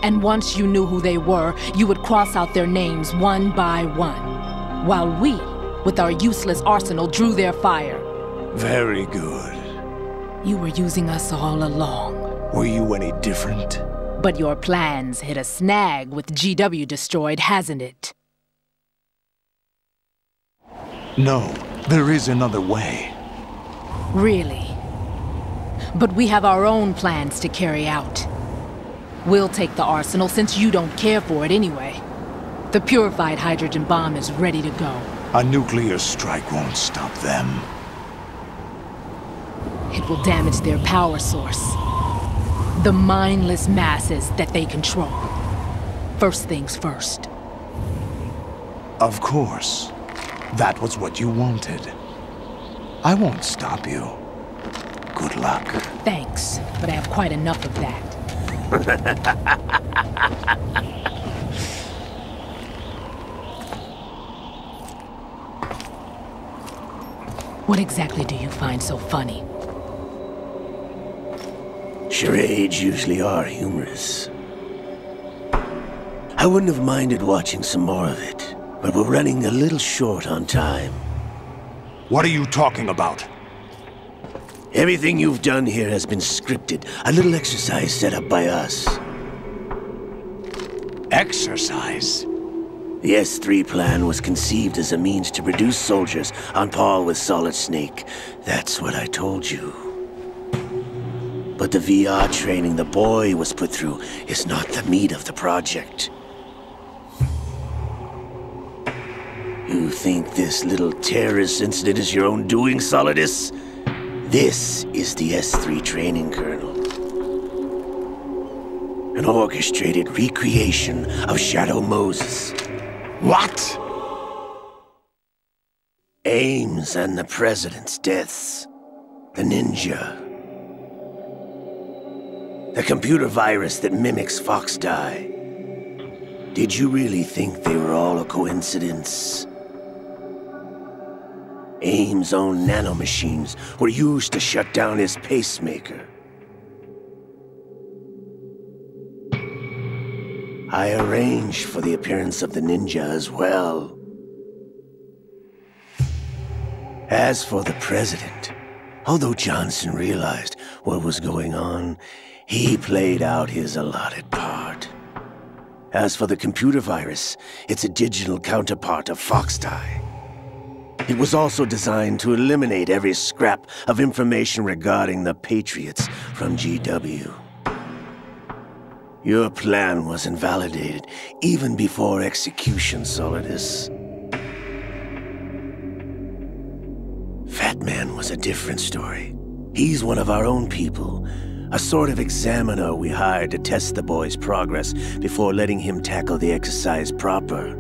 And once you knew who they were, you would cross out their names one by one, while we, with our useless arsenal, drew their fire. Very good. You were using us all along. Were you any different? But your plans hit a snag with GW destroyed, hasn't it? No, there is another way. Really? But we have our own plans to carry out. We'll take the arsenal since you don't care for it anyway. The purified hydrogen bomb is ready to go. A nuclear strike won't stop them. It will damage their power source. The mindless masses that they control. First things first. Of course. That was what you wanted. I won't stop you. Good luck. Thanks, but I have quite enough of that. What exactly do you find so funny? Charades usually are humorous. I wouldn't have minded watching some more of it, but we're running a little short on time. What are you talking about? Everything you've done here has been scripted. A little exercise set up by us. Exercise? The S3 plan was conceived as a means to produce soldiers on par with Solid Snake. That's what I told you. But the VR training the boy was put through is not the meat of the project. You think this little terrorist incident is your own doing, Solidus? This is the S3 training kernel. An orchestrated recreation of Shadow Moses. What? Ames and the President's deaths. The ninja. The computer virus that mimics Foxdie. Did you really think they were all a coincidence? Ames' own nanomachines were used to shut down his pacemaker. I arranged for the appearance of the ninja as well. As for the President, although Johnson realized what was going on, he played out his allotted part. As for the computer virus, it's a digital counterpart of Foxdie. It was also designed to eliminate every scrap of information regarding the Patriots from GW. Your plan was invalidated even before execution, Solidus. Fat Man was a different story. He's one of our own people, a sort of examiner we hired to test the boy's progress before letting him tackle the exercise proper.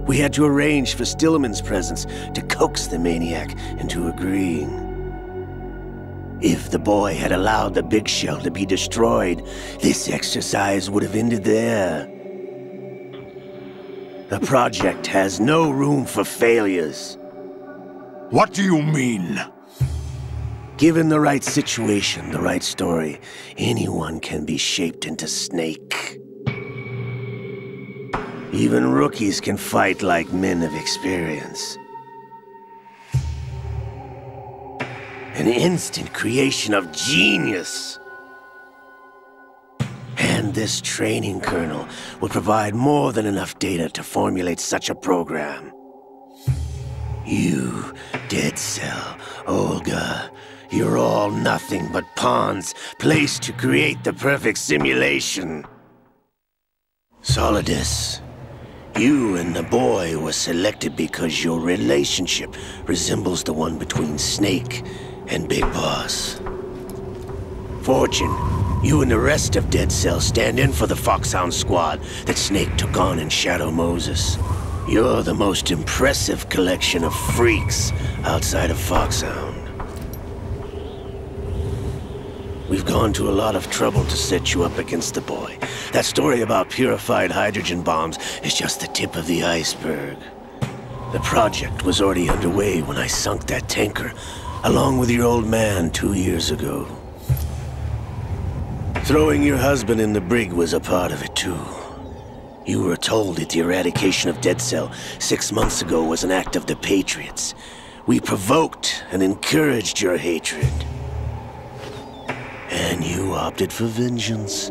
We had to arrange for Stillman's presence to coax the maniac into agreeing. If the boy had allowed the big shell to be destroyed, this exercise would have ended there. The project has no room for failures. What do you mean? Given the right situation, the right story, anyone can be shaped into Snake. Even rookies can fight like men of experience. An instant creation of genius. And this training kernel will provide more than enough data to formulate such a program. You, Dead Cell, Olga, you're all nothing but pawns placed to create the perfect simulation. Solidus, you and the boy were selected because your relationship resembles the one between Snake and Big Boss. Fortune, you and the rest of Dead Cell stand in for the Foxhound squad that Snake took on in Shadow Moses. You're the most impressive collection of freaks outside of Foxhound. We've gone to a lot of trouble to set you up against the boy. That story about purified hydrogen bombs is just the tip of the iceberg. The project was already underway when I sunk that tanker, along with your old man 2 years ago. Throwing your husband in the brig was a part of it too. You were told that the eradication of Dead Cell 6 months ago was an act of the Patriots. We provoked and encouraged your hatred. And you opted for vengeance,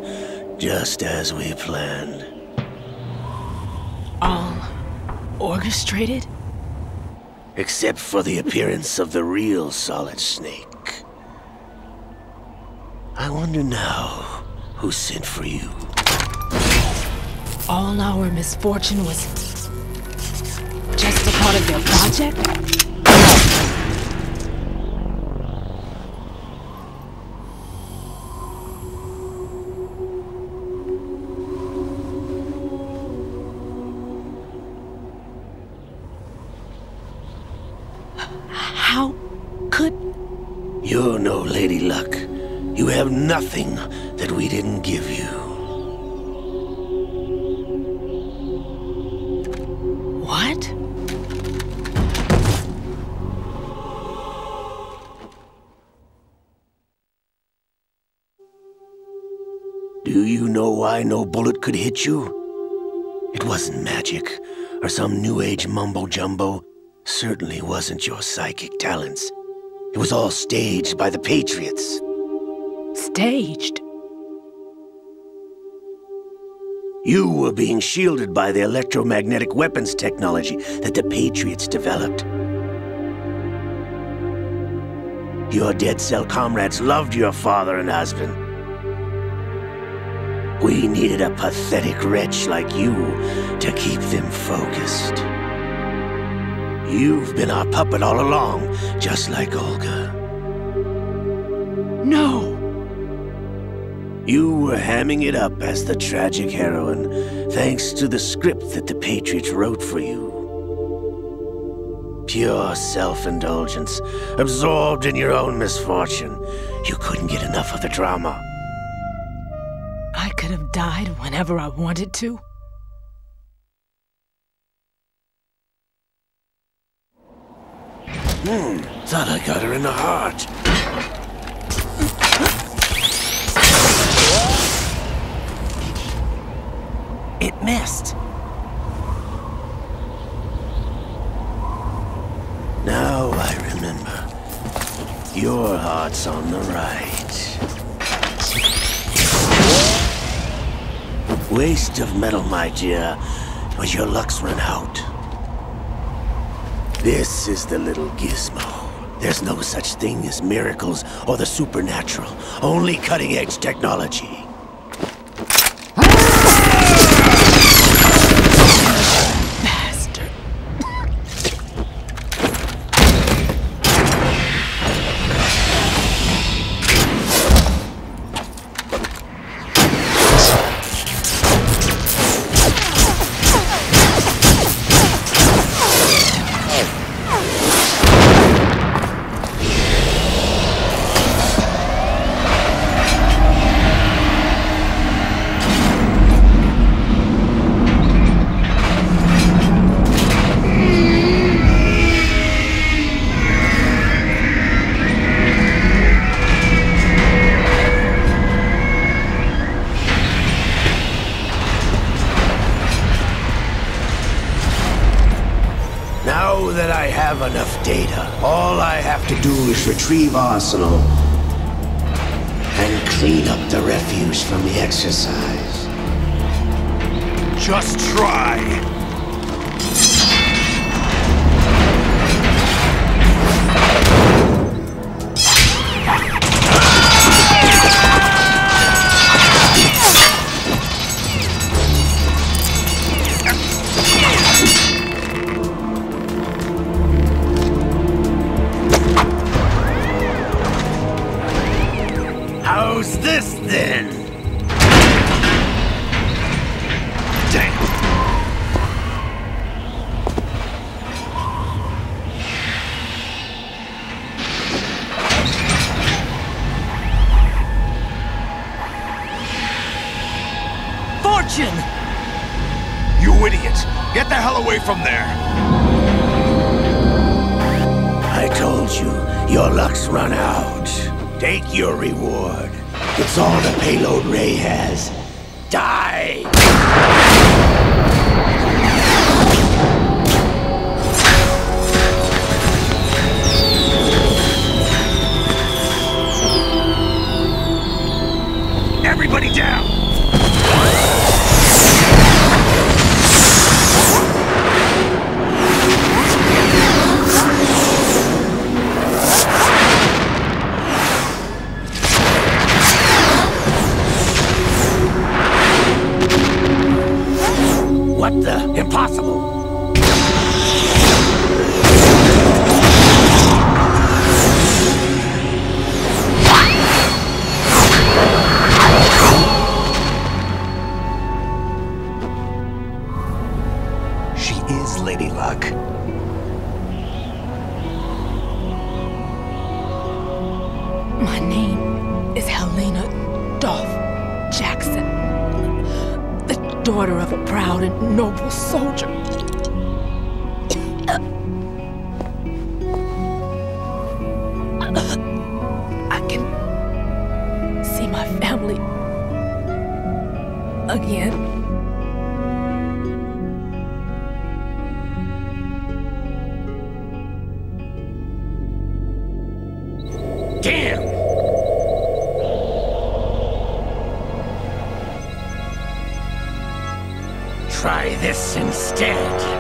just as we planned. All orchestrated? Except for the appearance of the real Solid Snake. I wonder now who sent for you. All our misfortune was just a part of their project? How could... You're no Lady Luck. You have nothing that we didn't give you. What? Do you know why no bullet could hit you? It wasn't magic, or some new age mumbo-jumbo. Certainly wasn't your psychic talents. It was all staged by the Patriots. Staged? You were being shielded by the electromagnetic weapons technology that the Patriots developed. Your dead cell comrades loved your father and husband. We needed a pathetic wretch like you to keep them focused. You've been our puppet all along, just like Olga. No! You were hamming it up as the tragic heroine, thanks to the script that the Patriots wrote for you. Pure self-indulgence, absorbed in your own misfortune. You couldn't get enough of the drama. I could have died whenever I wanted to. Thought I got her in the heart. It missed. Now I remember. Your heart's on the right. Waste of metal, my dear, but your luck's run out. This is the little gizmo. There's no such thing as miracles or the supernatural, only cutting-edge technology. Bastard. Now that I have enough data, all I have to do is retrieve Arsenal and clean up the refuse from the exercise. Just try. How's this then? Damn. Fortune! You idiot! Get the hell away from there! I told you, your luck's run out. Take your reward. It's all the payload Ray has. Die! Everybody down! My name is Helena Dolph Jackson, the daughter of a proud and noble soldier. I can see my family again. Damn! Try this instead.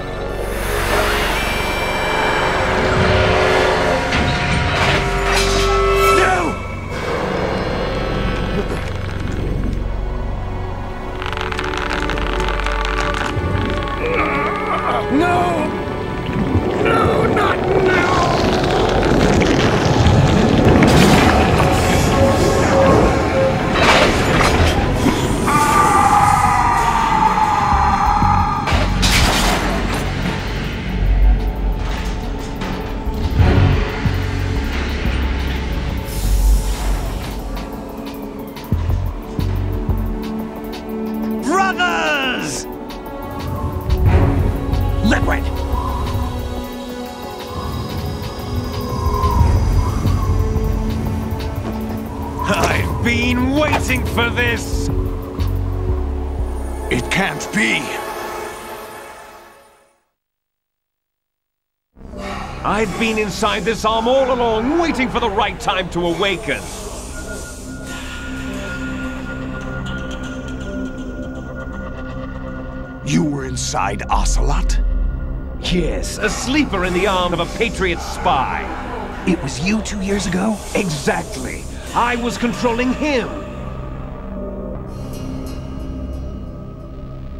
Brothers! Liquid! I've been waiting for this! It can't be! I've been inside this arm all along, waiting for the right time to awaken. You were inside Ocelot? Yes, a sleeper in the arm of a Patriot spy. It was you 2 years ago? Exactly. I was controlling him.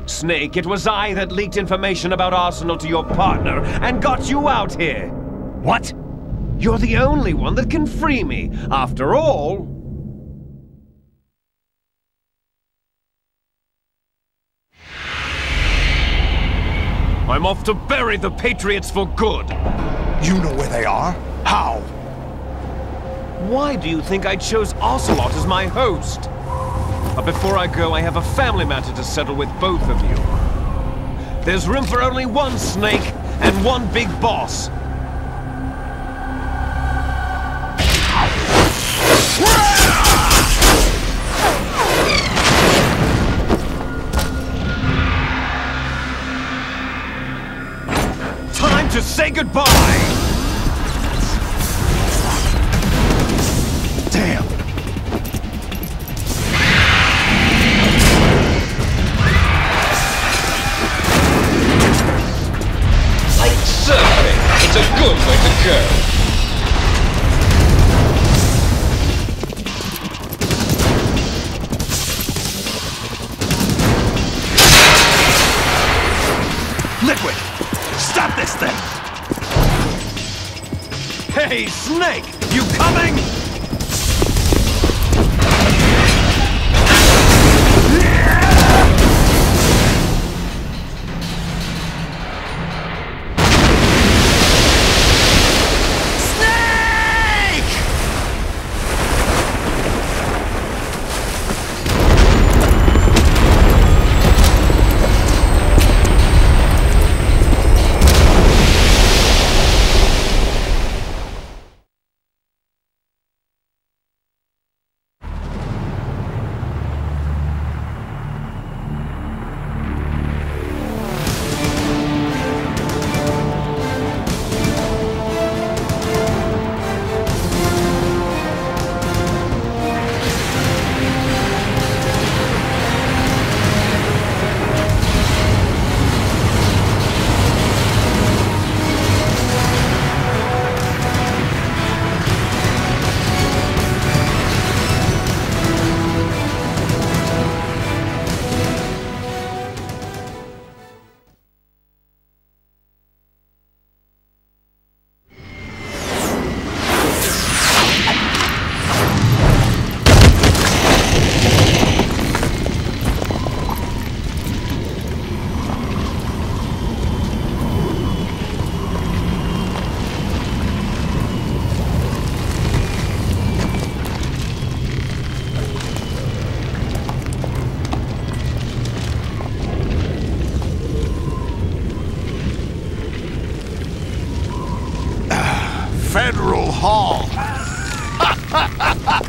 Snake, it was I that leaked information about Arsenal to your partner and got you out here. What? You're the only one that can free me. After all... I'm off to bury the Patriots for good. You know where they are? How? Why do you think I chose Ocelot as my host? But before I go, I have a family matter to settle with both of you. There's room for only one Snake and one big boss. Time to say goodbye! Damn! Like surfing, it's a good way to go. Liquid! Stop this thing! Hey, Snake! You coming?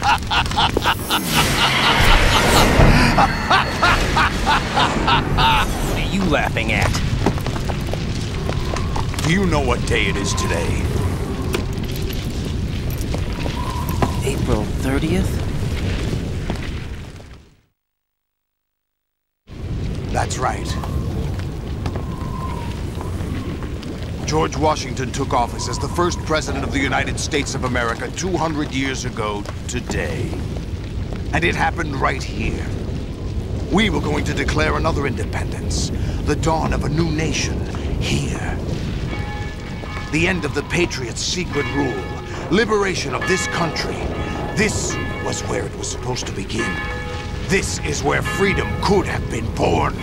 What are you laughing at? Do you know what day it is today? April 30th? That's right. George Washington took office as the first president of the United States of America 200 years ago today. And it happened right here. We were going to declare another independence, the dawn of a new nation, here. The end of the Patriots' secret rule, liberation of this country. This was where it was supposed to begin. This is where freedom could have been born.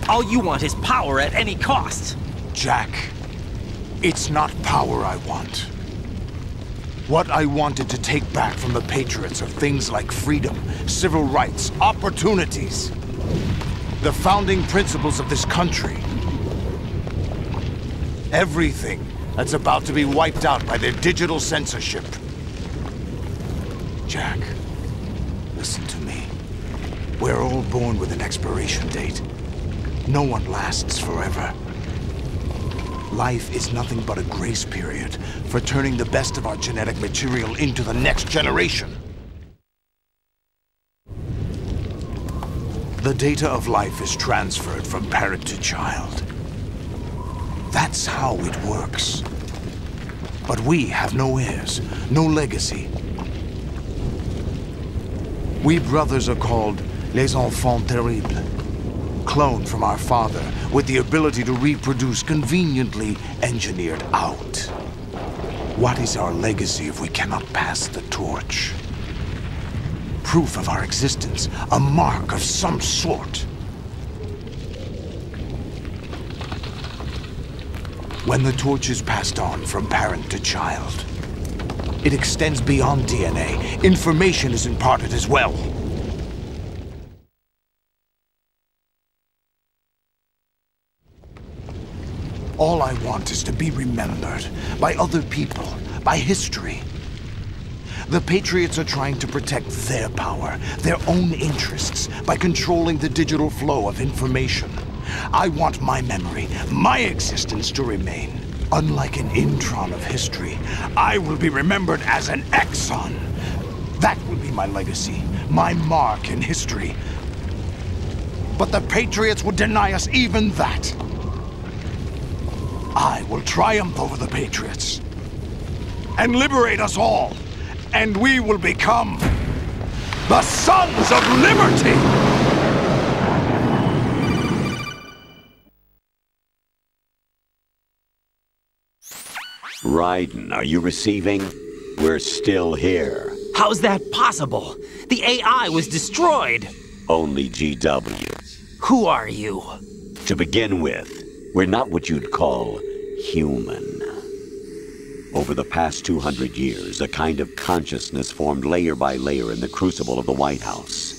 All you want is power at any cost. Jack, it's not power I want. What I wanted to take back from the Patriots are things like freedom, civil rights, opportunities. The founding principles of this country. Everything that's about to be wiped out by their digital censorship. Jack, listen to me. We're all born with an expiration date. No one lasts forever. Life is nothing but a grace period for turning the best of our genetic material into the next generation. The data of life is transferred from parent to child. That's how it works. But we have no heirs, no legacy. We brothers are called les enfants terribles. Cloned from our father, with the ability to reproduce conveniently engineered out. What is our legacy if we cannot pass the torch? Proof of our existence, a mark of some sort. When the torch is passed on from parent to child, it extends beyond DNA. Information is imparted as well. All I want is to be remembered by other people, by history. The Patriots are trying to protect their power, their own interests, by controlling the digital flow of information. I want my memory, my existence to remain. Unlike an intron of history, I will be remembered as an exon. That will be my legacy, my mark in history. But the Patriots would deny us even that. I will triumph over the Patriots and liberate us all, and we will become the Sons of Liberty! Raiden, are you receiving? We're still here. How's that possible? The AI was destroyed. Only GW. Who are you? To begin with, we're not what you'd call human. Over the past 200 years, a kind of consciousness formed layer by layer in the crucible of the White House.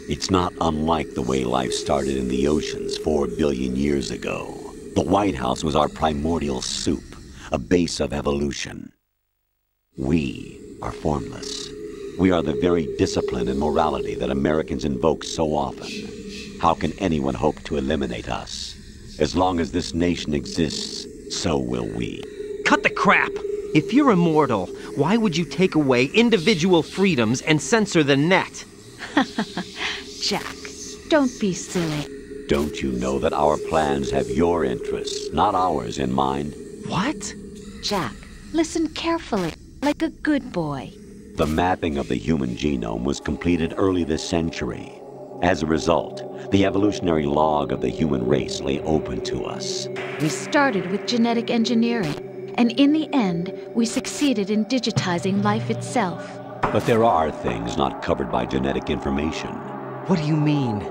It's not unlike the way life started in the oceans 4 billion years ago. The White House was our primordial soup, a base of evolution. We are formless. We are the very discipline and morality that Americans invoke so often. How can anyone hope to eliminate us? As long as this nation exists, so will we. Cut the crap! If you're immortal, why would you take away individual freedoms and censor the net? Jack, don't be silly. Don't you know that our plans have your interests, not ours, in mind? What? Jack, listen carefully, like a good boy. The mapping of the human genome was completed early this century. As a result, the evolutionary log of the human race lay open to us. We started with genetic engineering, and in the end, we succeeded in digitizing life itself. But there are things not covered by genetic information. What do you mean?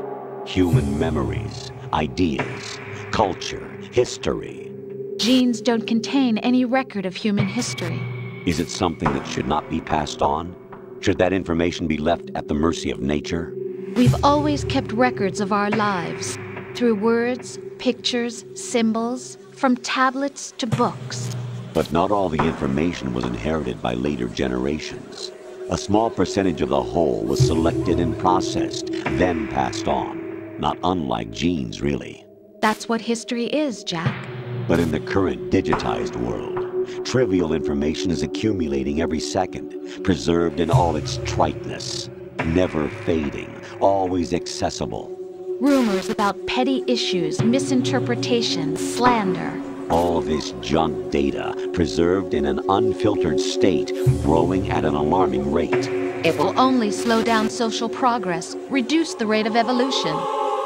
Human memories, ideas, culture, history. Genes don't contain any record of human history. Is it something that should not be passed on? Should that information be left at the mercy of nature? We've always kept records of our lives. Through words, pictures, symbols, from tablets to books. But not all the information was inherited by later generations. A small percentage of the whole was selected and processed, then passed on. Not unlike genes, really. That's what history is, Jack. But in the current digitized world, trivial information is accumulating every second, preserved in all its triteness, never fading, always accessible. Rumors about petty issues, misinterpretations, slander. All this junk data, preserved in an unfiltered state, growing at an alarming rate. It will only slow down social progress, reduce the rate of evolution.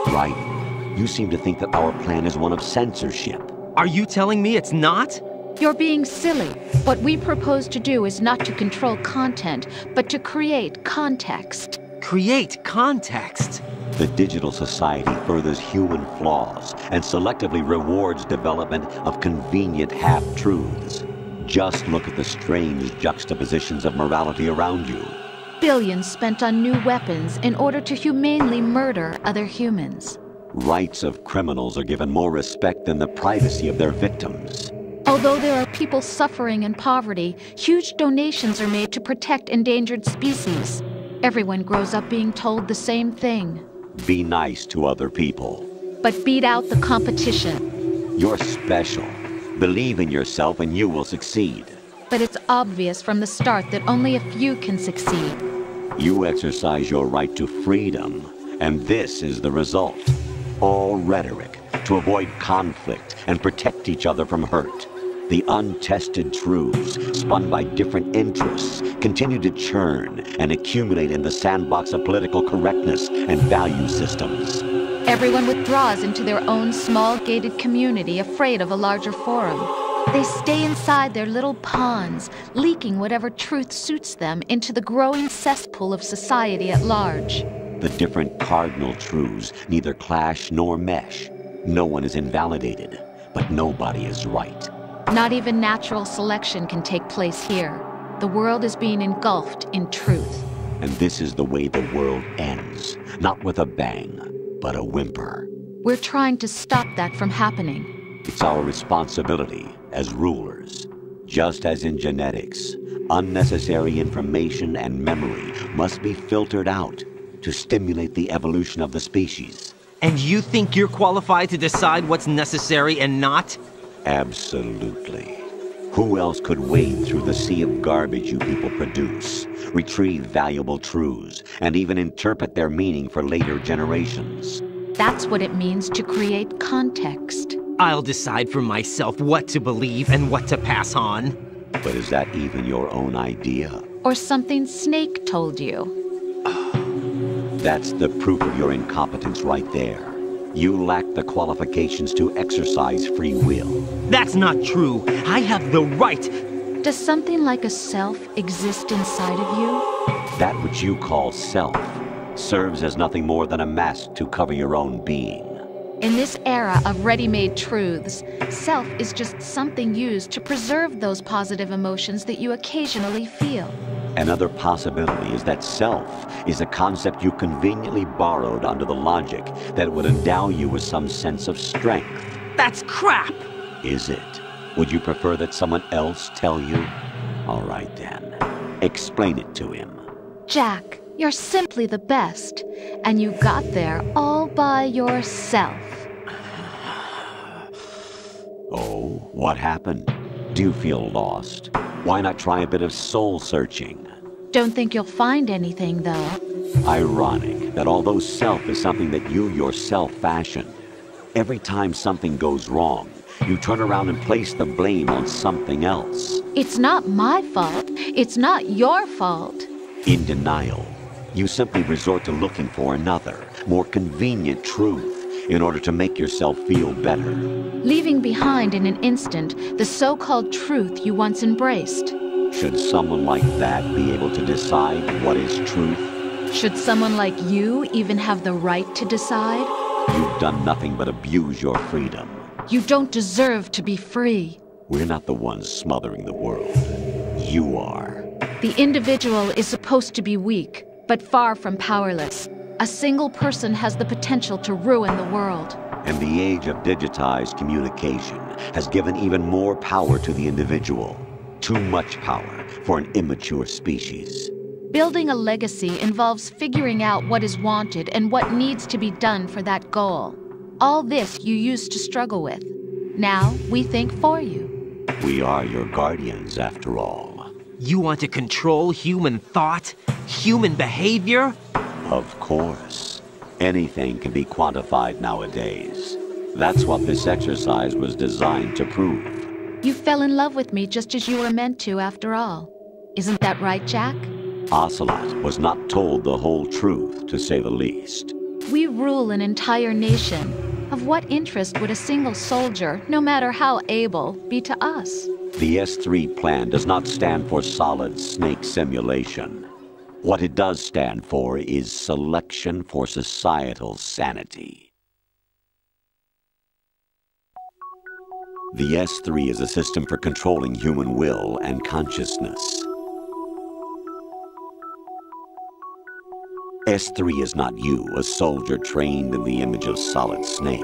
Right. You seem to think that our plan is one of censorship. Are you telling me it's not? You're being silly. What we propose to do is not to control content, but to create context. Create context? The digital society furthers human flaws and selectively rewards development of convenient half-truths. Just look at the strange juxtapositions of morality around you. Billions spent on new weapons in order to humanely murder other humans. Rights of criminals are given more respect than the privacy of their victims. Although there are people suffering in poverty, huge donations are made to protect endangered species. Everyone grows up being told the same thing. Be nice to other people. But beat out the competition. You're special. Believe in yourself and you will succeed. But it's obvious from the start that only a few can succeed. You exercise your right to freedom, and this is the result. All rhetoric to avoid conflict and protect each other from hurt. The untested truths, spun by different interests, continue to churn and accumulate in the sandbox of political correctness and value systems. Everyone withdraws into their own small gated community, afraid of a larger forum. They stay inside their little ponds, leaking whatever truth suits them into the growing cesspool of society at large. The different cardinal truths neither clash nor mesh. No one is invalidated, but nobody is right. Not even natural selection can take place here. The world is being engulfed in truth. And this is the way the world ends. Not with a bang, but a whimper. We're trying to stop that from happening. It's our responsibility as rulers. Just as in genetics, unnecessary information and memory must be filtered out to stimulate the evolution of the species. And you think you're qualified to decide what's necessary and not? Absolutely. Who else could wade through the sea of garbage you people produce, retrieve valuable truths, and even interpret their meaning for later generations? That's what it means to create context. I'll decide for myself what to believe and what to pass on. But is that even your own idea? Or something Snake told you? That's the proof of your incompetence right there. You lack the qualifications to exercise free will. That's not true. I have the right. Does something like a self exist inside of you? That which you call self serves as nothing more than a mask to cover your own being. In this era of ready-made truths, self is just something used to preserve those positive emotions that you occasionally feel. Another possibility is that self is a concept you conveniently borrowed under the logic that it would endow you with some sense of strength. That's crap! Is it? Would you prefer that someone else tell you? All right then. Explain it to him. Jack, you're simply the best, and you got there all by yourself. Oh, what happened? Do you feel lost? Why not try a bit of soul-searching? Don't think you'll find anything, though. Ironic that although self is something that you yourself fashioned, every time something goes wrong, you turn around and place the blame on something else. It's not my fault. It's not your fault. In denial, you simply resort to looking for another, more convenient truth in order to make yourself feel better. Leaving behind in an instant the so-called truth you once embraced. Should someone like that be able to decide what is truth? Should someone like you even have the right to decide? You've done nothing but abuse your freedom. You don't deserve to be free. We're not the ones smothering the world. You are. The individual is supposed to be weak, but far from powerless. A single person has the potential to ruin the world. And the age of digitized communication has given even more power to the individual. Too much power for an immature species. Building a legacy involves figuring out what is wanted and what needs to be done for that goal. All this you used to struggle with. Now we think for you. We are your guardians, after all. You want to control human thought? Human behavior? Of course. Anything can be quantified nowadays. That's what this exercise was designed to prove. You fell in love with me just as you were meant to, after all. Isn't that right, Jack? Ocelot was not told the whole truth, to say the least. We rule an entire nation. Of what interest would a single soldier, no matter how able, be to us? The S3 plan does not stand for solid snake simulation. What it does stand for is selection for societal sanity. The S3 is a system for controlling human will and consciousness. S3 is not you, a soldier trained in the image of Solid Snake.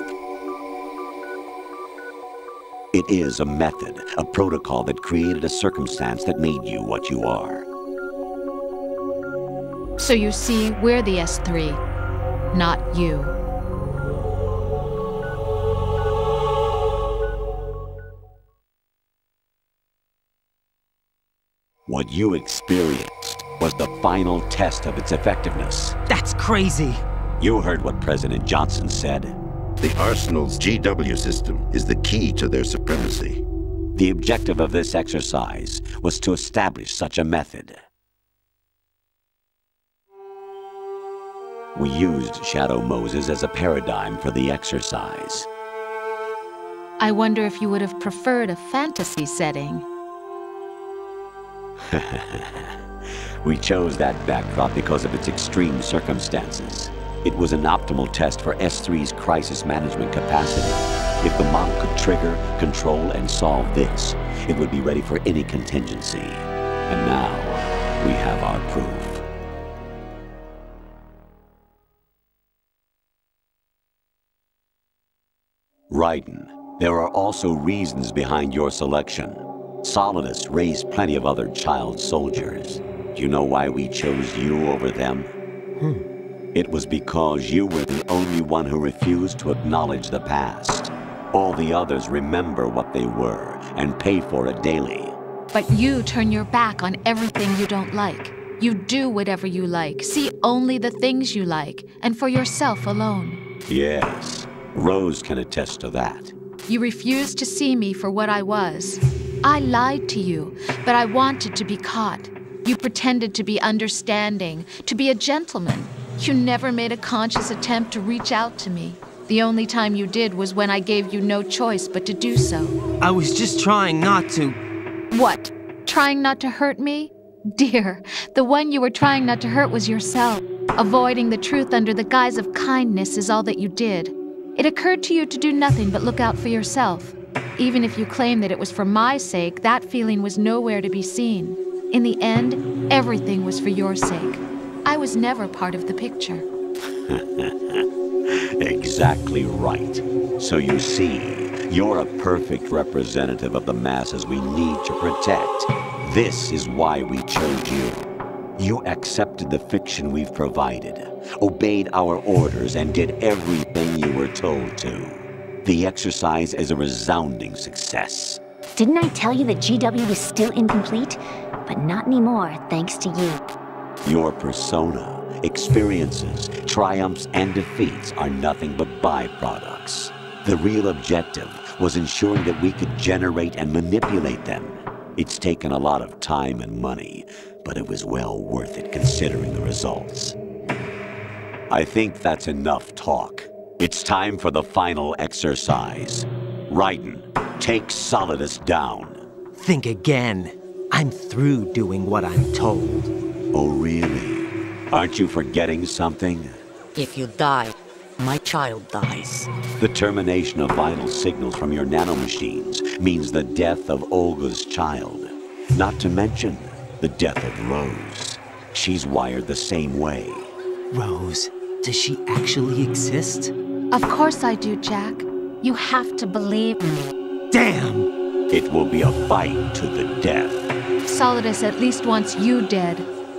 It is a method, a protocol that created a circumstance that made you what you are. So you see, we're the S3, not you. What you experienced was the final test of its effectiveness. That's crazy. You heard what President Johnson said. The Arsenal's GW system is the key to their supremacy. The objective of this exercise was to establish such a method. We used Shadow Moses as a paradigm for the exercise. I wonder if you would have preferred a fantasy setting. We chose that backdrop because of its extreme circumstances. It was an optimal test for S3's crisis management capacity. If the model could trigger, control, and solve this, it would be ready for any contingency. And now, we have our proof. Raiden, there are also reasons behind your selection. Solidus raised plenty of other child soldiers. Do you know why we chose you over them? It was because you were the only one who refused to acknowledge the past. All the others remember what they were and pay for it daily. But you turn your back on everything you don't like. You do whatever you like, see only the things you like, and for yourself alone. Yes, Rose can attest to that. You refused to see me for what I was. I lied to you, but I wanted to be caught. You pretended to be understanding, to be a gentleman. You never made a conscious attempt to reach out to me. The only time you did was when I gave you no choice but to do so. I was just trying not to... What? Trying not to hurt me? Dear, the one you were trying not to hurt was yourself. Avoiding the truth under the guise of kindness is all that you did. It occurred to you to do nothing but look out for yourself. Even if you claim that it was for my sake, that feeling was nowhere to be seen. In the end, everything was for your sake. I was never part of the picture. Exactly right. So you see, you're a perfect representative of the masses we need to protect. This is why we chose you. You accepted the fiction we've provided, obeyed our orders, and did everything you were told to. The exercise is a resounding success. Didn't I tell you that GW was still incomplete? But not anymore, thanks to you. Your persona, experiences, triumphs, and defeats are nothing but byproducts. The real objective was ensuring that we could generate and manipulate them. It's taken a lot of time and money, but it was well worth it considering the results. I think that's enough talk. It's time for the final exercise. Raiden, take Solidus down. Think again. I'm through doing what I'm told. Oh, really? Aren't you forgetting something? If you die, my child dies. The termination of vital signals from your nanomachines means the death of Olga's child. Not to mention the death of Rose. She's wired the same way. Rose, does she actually exist? Of course I do, Jack. You have to believe me. Damn! It will be a fight to the death. Solidus at least wants you dead.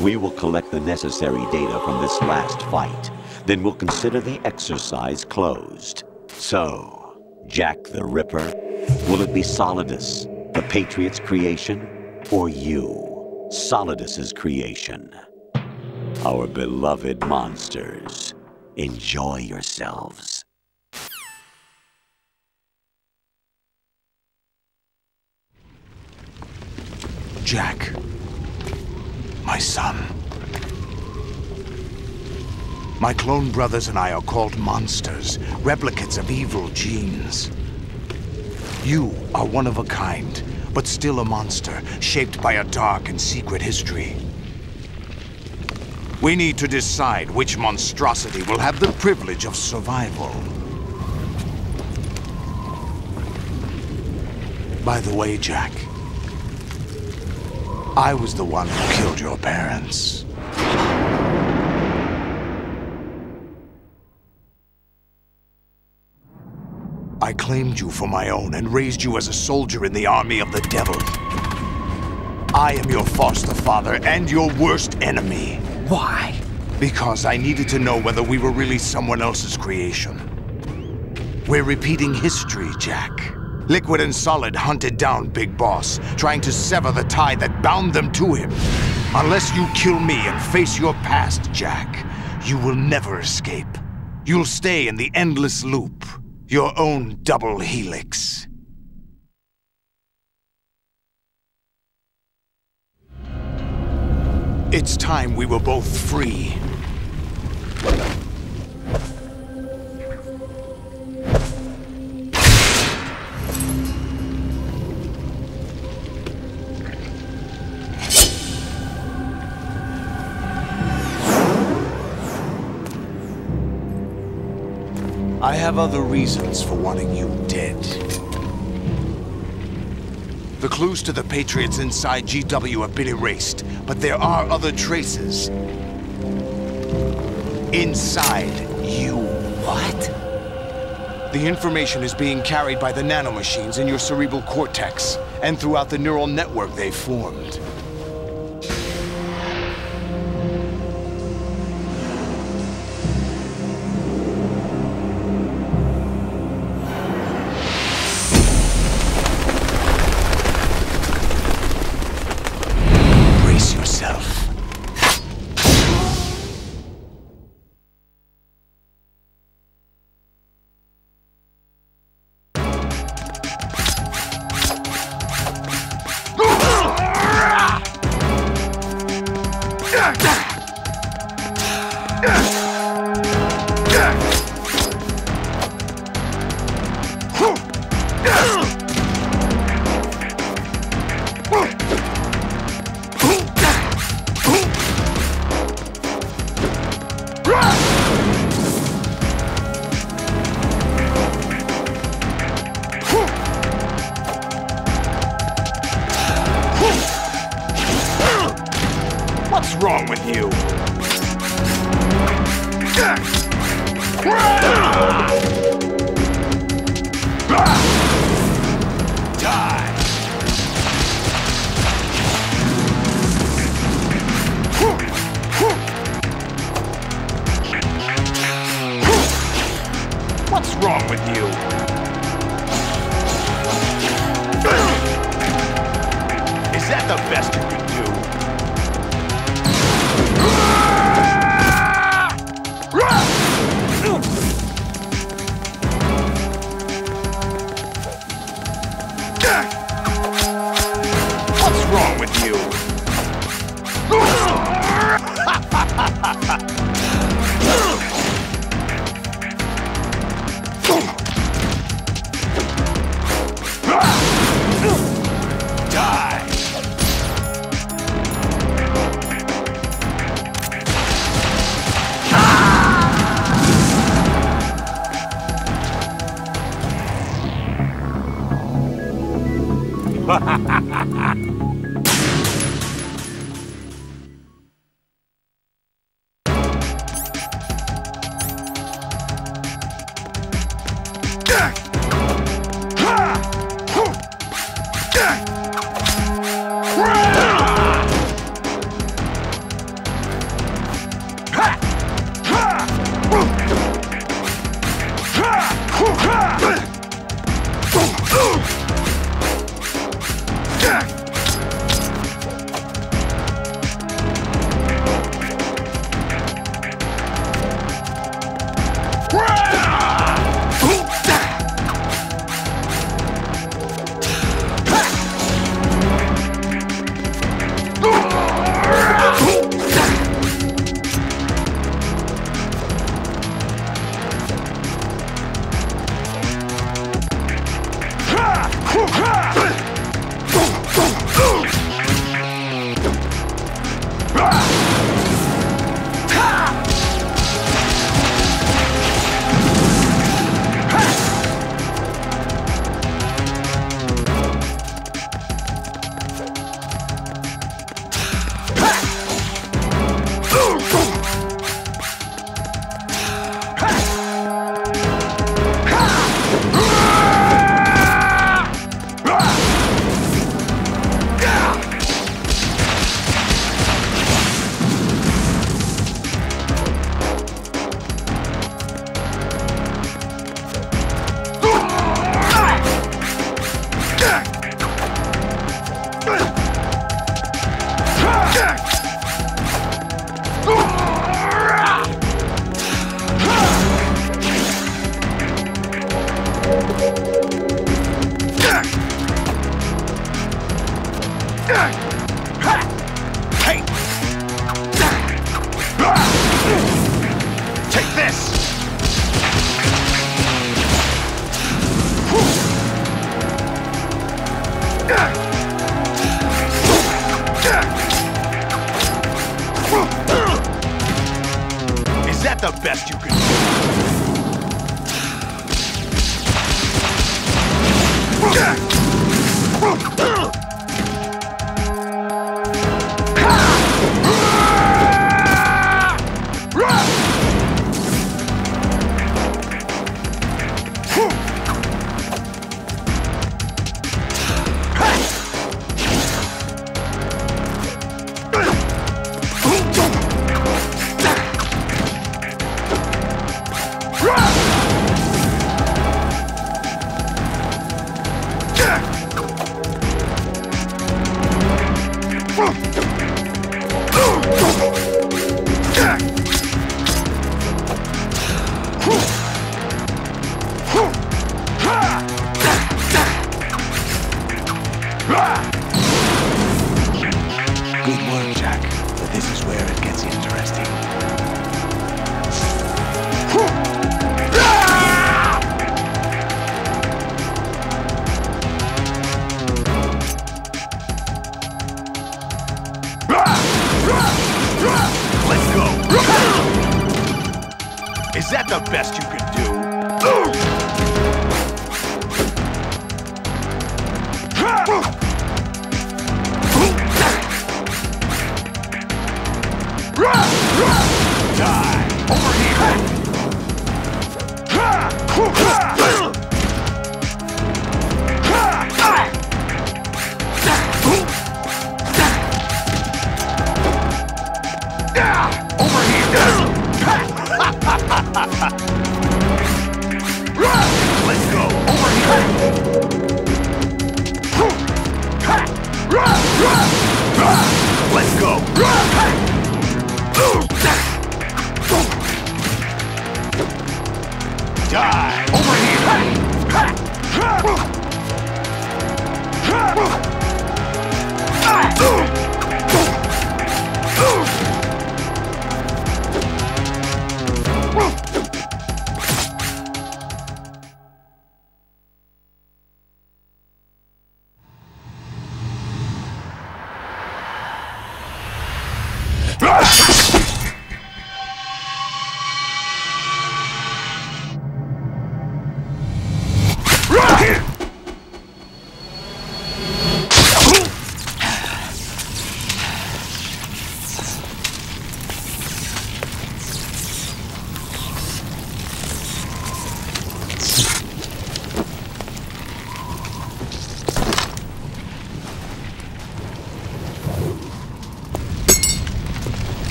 We will collect the necessary data from this last fight. Then we'll consider the exercise closed. So, Jack the Ripper, will it be Solidus, the Patriot's creation, or you, Solidus's creation? Our beloved monsters, enjoy yourselves. Jack, my son. My clone brothers and I are called monsters, replicates of evil genes. You are one of a kind, but still a monster, shaped by a dark and secret history. We need to decide which monstrosity will have the privilege of survival. By the way, Jack, I was the one who killed your parents. I claimed you for my own and raised you as a soldier in the army of the devil. I am your foster father and your worst enemy. Why? Because I needed to know whether we were really someone else's creation. We're repeating history, Jack. Liquid and Solid hunted down Big Boss, trying to sever the tie that bound them to him. Unless you kill me and face your past, Jack, you will never escape. You'll stay in the endless loop, your own double helix. It's time we were both free. I have other reasons for wanting you dead. The clues to the Patriots inside GW have been erased, but there are other traces. Inside you. What? The information is being carried by the nanomachines in your cerebral cortex, and throughout the neural network they formed. What's wrong with you? Die! What's wrong with you? Is that the best you can do? What's wrong with you? Die! Is that the best you can Good work, Jack. But this is where it gets interesting. Let's go! Is that the best you can do? Die! Over here! Over here! Let's go! Over here! Let's go! Die! Over here!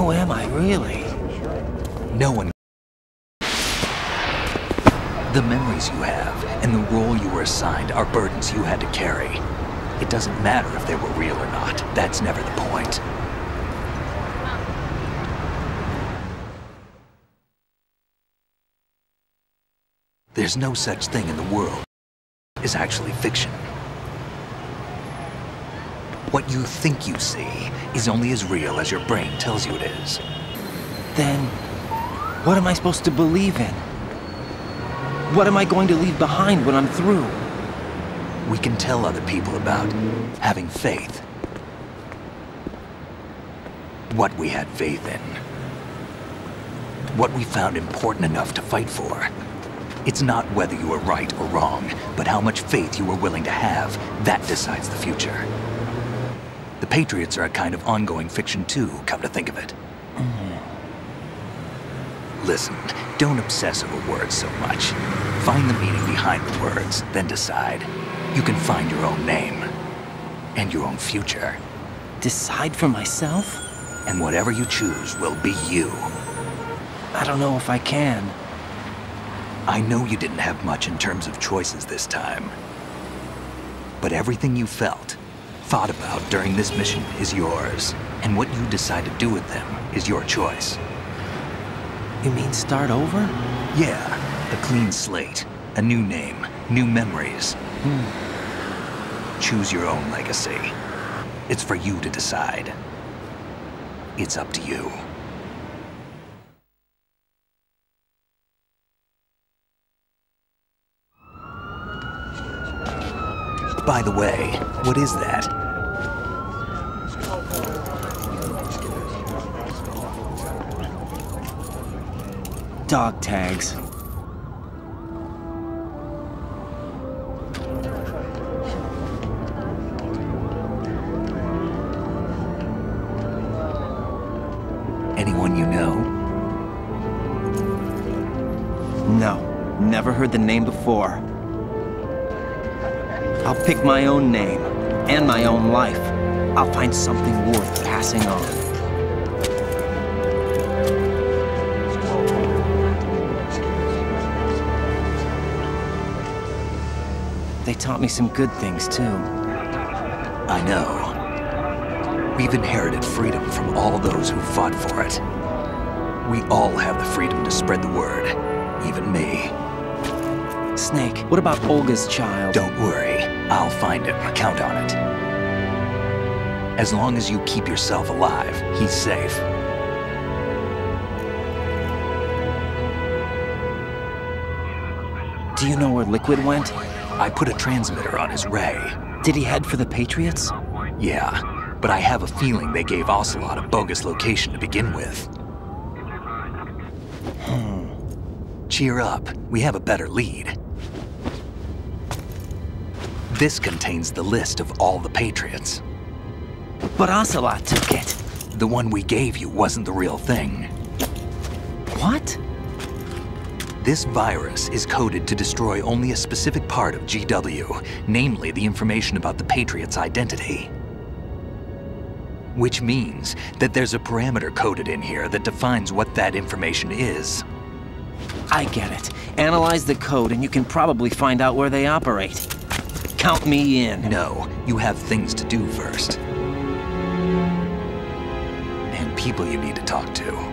Who am I, really? No one. The memories you have and the role you were assigned are burdens you had to carry. It doesn't matter if they were real or not. That's never the point. There's no such thing in the world as actually fiction. What you think you see is only as real as your brain tells you it is. Then, what am I supposed to believe in? What am I going to leave behind when I'm through? We can tell other people about having faith. What we had faith in. What we found important enough to fight for. It's not whether you were right or wrong, but how much faith you were willing to have. That decides the future. The Patriots are a kind of ongoing fiction too, come to think of it. Listen, don't obsess over words so much. Find the meaning behind the words, then decide. You can find your own name. And your own future. Decide for myself? And whatever you choose will be you. I don't know if I can. I know you didn't have much in terms of choices this time. But everything you felt, thought about during this mission is yours. And what you decide to do with them is your choice. You mean start over? Yeah, a clean slate, a new name, new memories. Choose your own legacy. It's for you to decide. It's up to you. By the way, what is that? Dog tags. Anyone you know? No, never heard the name before. I'll pick my own name, and my own life. I'll find something worth passing on. They taught me some good things, too. I know. We've inherited freedom from all those who fought for it. We all have the freedom to spread the word, even me. Snake, what about Olga's child? Don't worry. I'll find him. Count on it. As long as you keep yourself alive, he's safe. Do you know where Liquid went? I put a transmitter on his ray. Did he head for the Patriots? Yeah, but I have a feeling they gave Ocelot a bogus location to begin with. Cheer up. We have a better lead. This contains the list of all the Patriots. But Ocelot took it. The one we gave you wasn't the real thing. What? This virus is coded to destroy only a specific part of GW, namely the information about the Patriots' identity. Which means that there's a parameter coded in here that defines what that information is. I get it. Analyze the code and you can probably find out where they operate. Count me in. No, you have things to do first. And people you need to talk to.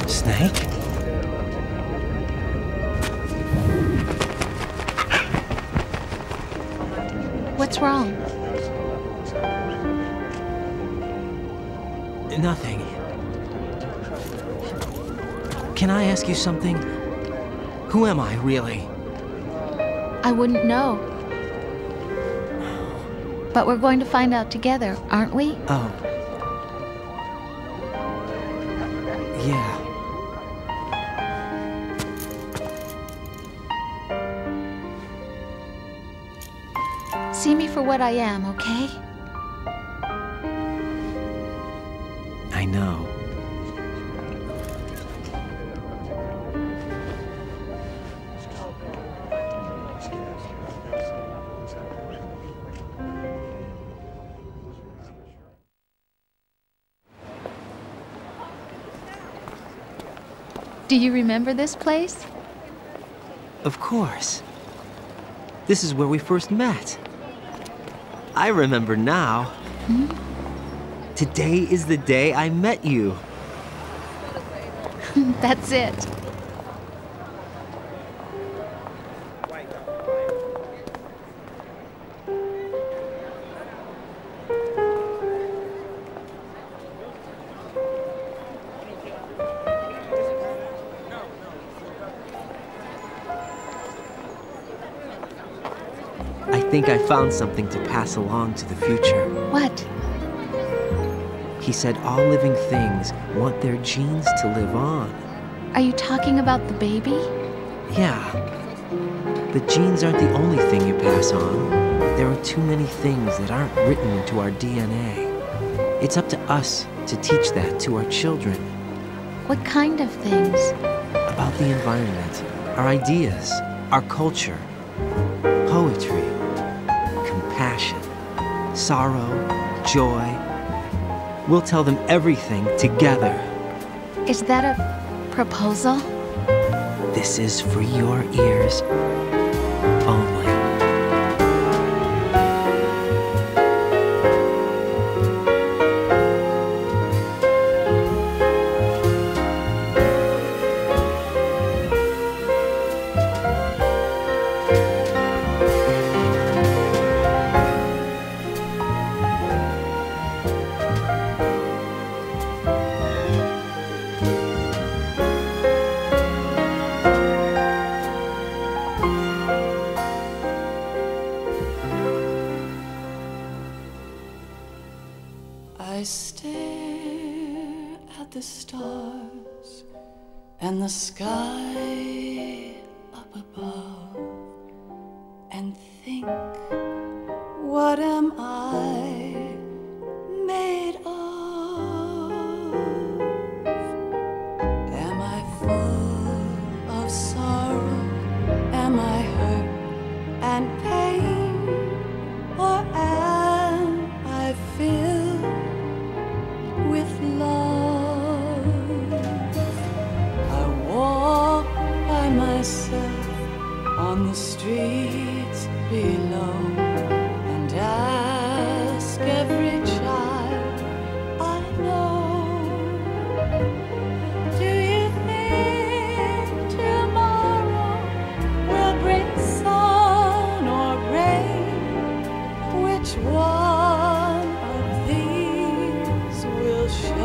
Snake? What's wrong? Nothing. Can I ask you something? Who am I, really? I wouldn't know. But we're going to find out together, aren't we? Oh. Yeah. See me for what I am, okay? I know. Do you remember this place? Of course. This is where we first met. I remember now. Hmm? Today is the day I met you. That's it. I think I found something to pass along to the future. What? He said all living things want their genes to live on. Are you talking about the baby? Yeah. But genes aren't the only thing you pass on. There are too many things that aren't written into our DNA. It's up to us to teach that to our children. What kind of things? About the environment, our ideas, our culture, poetry, compassion, sorrow, joy. We'll tell them everything together. Is that a proposal? This is for your ears only. I stare at the stars and the sky up above and think, what am I made of? Am I full of sorrow? Am I hurt and pain? Or am I filled with love? I walk by myself on the streets below and ask every child I know, do you think tomorrow will bring sun or rain? Which one of these will show?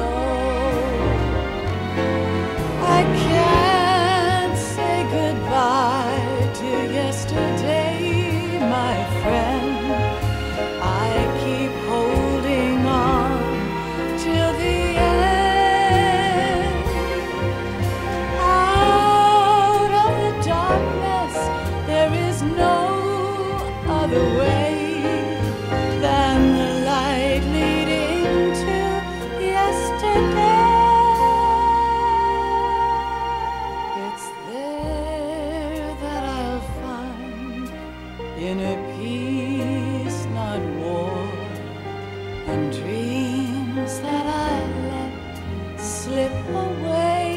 I can't say goodbye to yesterday, my friend. I keep holding on till the end. Out of the darkness, there is no other way than the light leading to yesterday. It's there that I'll find inner peace, not war, and dreams that I let slip away.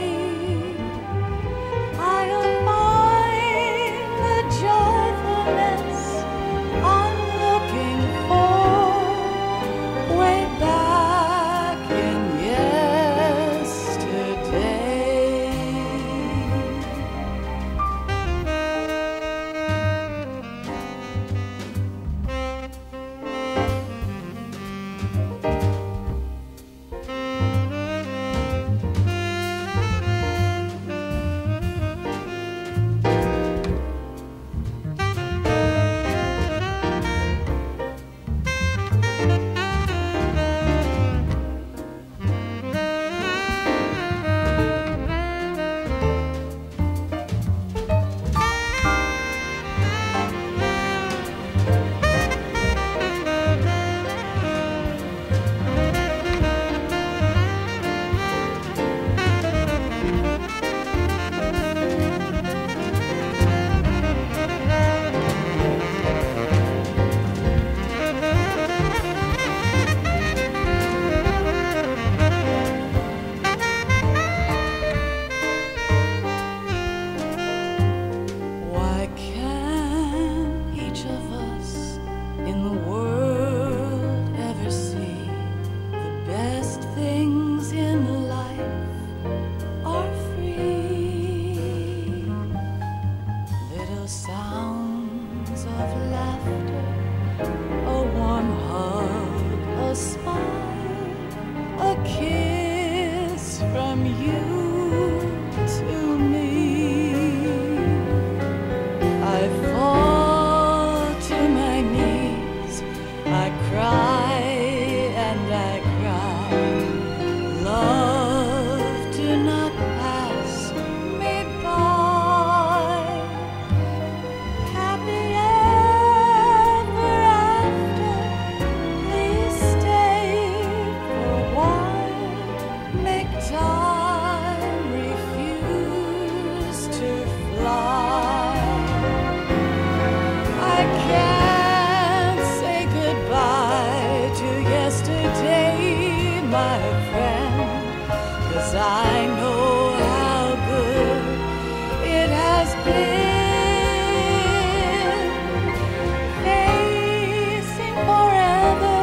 I'll find the joyfulness I'm looking for way back in yesterday. laughter, a warm hug, a smile, a kiss from you to me. I fall to my knees, I cry and I cry. Love, do not pass me by. Happy ever after, please stay for a while. Make time, refuse to fly. I can't say goodbye to yesterday, my friend, 'cause I know how good it has been. Facing forever,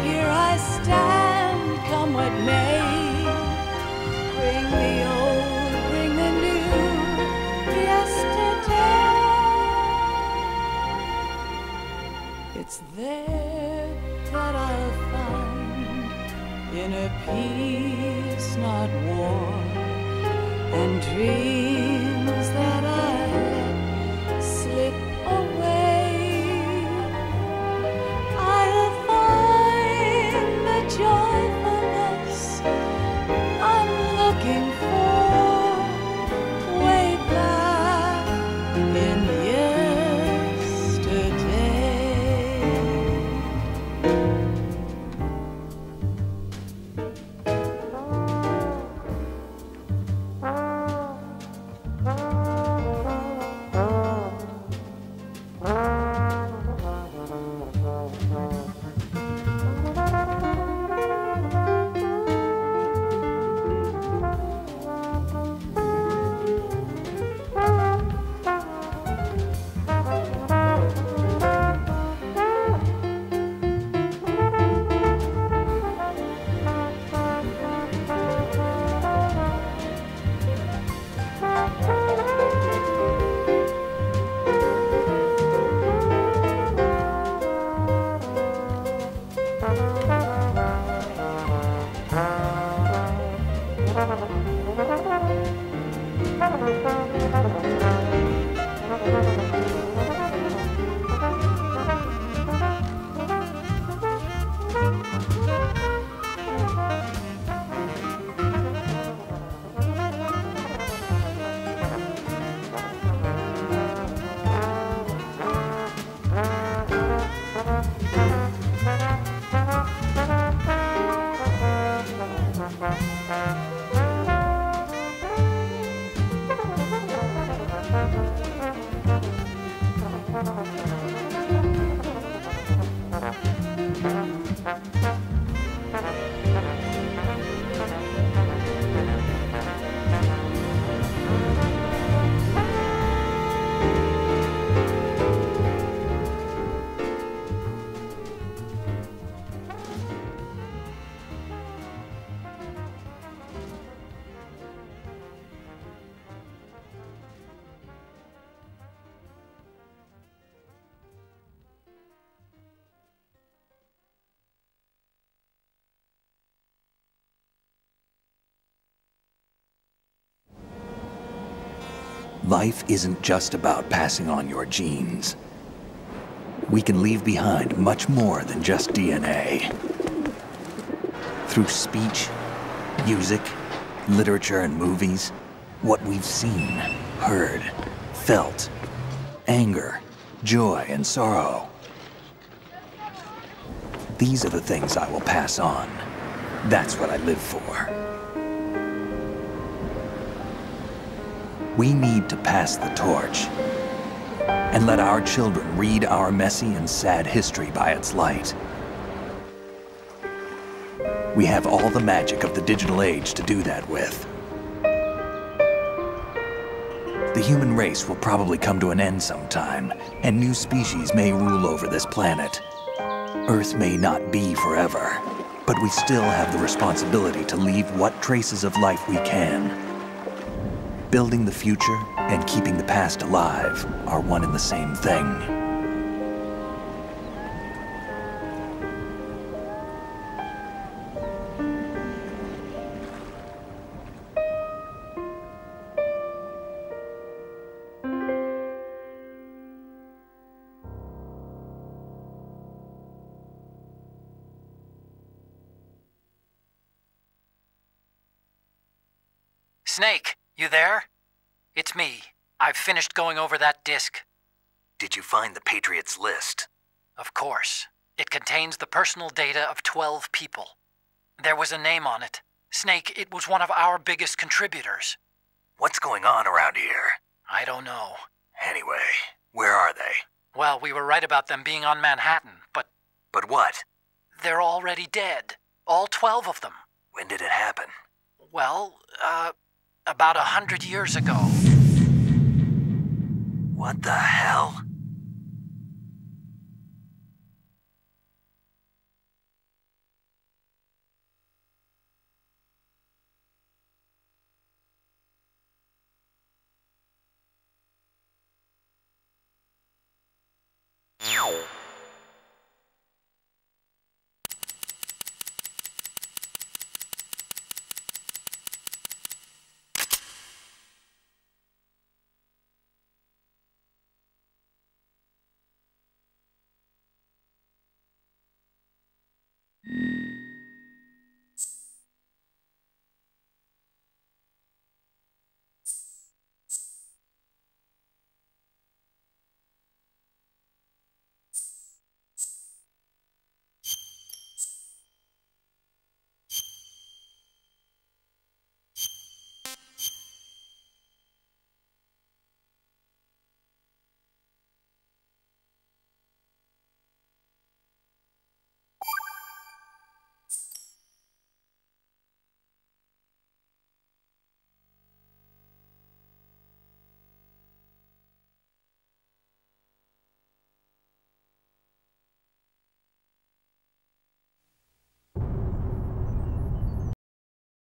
here I stand, come what may. Bring the old, bring the new, yesterday. It's there that I'll find inner peace, not war, and dreams that I let slip away. I'll find the joyfulness I'm looking for way back in yesterday. Life isn't just about passing on your genes. We can leave behind much more than just DNA. Through speech, music, literature, and movies, what we've seen, heard, felt, anger, joy, and sorrow. These are the things I will pass on. That's what I live for. We need to pass the torch and let our children read our messy and sad history by its light. We have all the magic of the digital age to do that with. The human race will probably come to an end sometime, and new species may rule over this planet. Earth may not be forever, but we still have the responsibility to leave what traces of life we can. Building the future and keeping the past alive are one and the same thing. Snake, you there? It's me. I've finished going over that disk. Did you find the Patriots list? Of course. It contains the personal data of 12 people. There was a name on it. Snake, it was one of our biggest contributors. What's going on around here? I don't know. Anyway, where are they? Well, we were right about them being on Manhattan, but... But what? They're already dead. All 12 of them. When did it happen? Well, about 100 years ago. What the hell?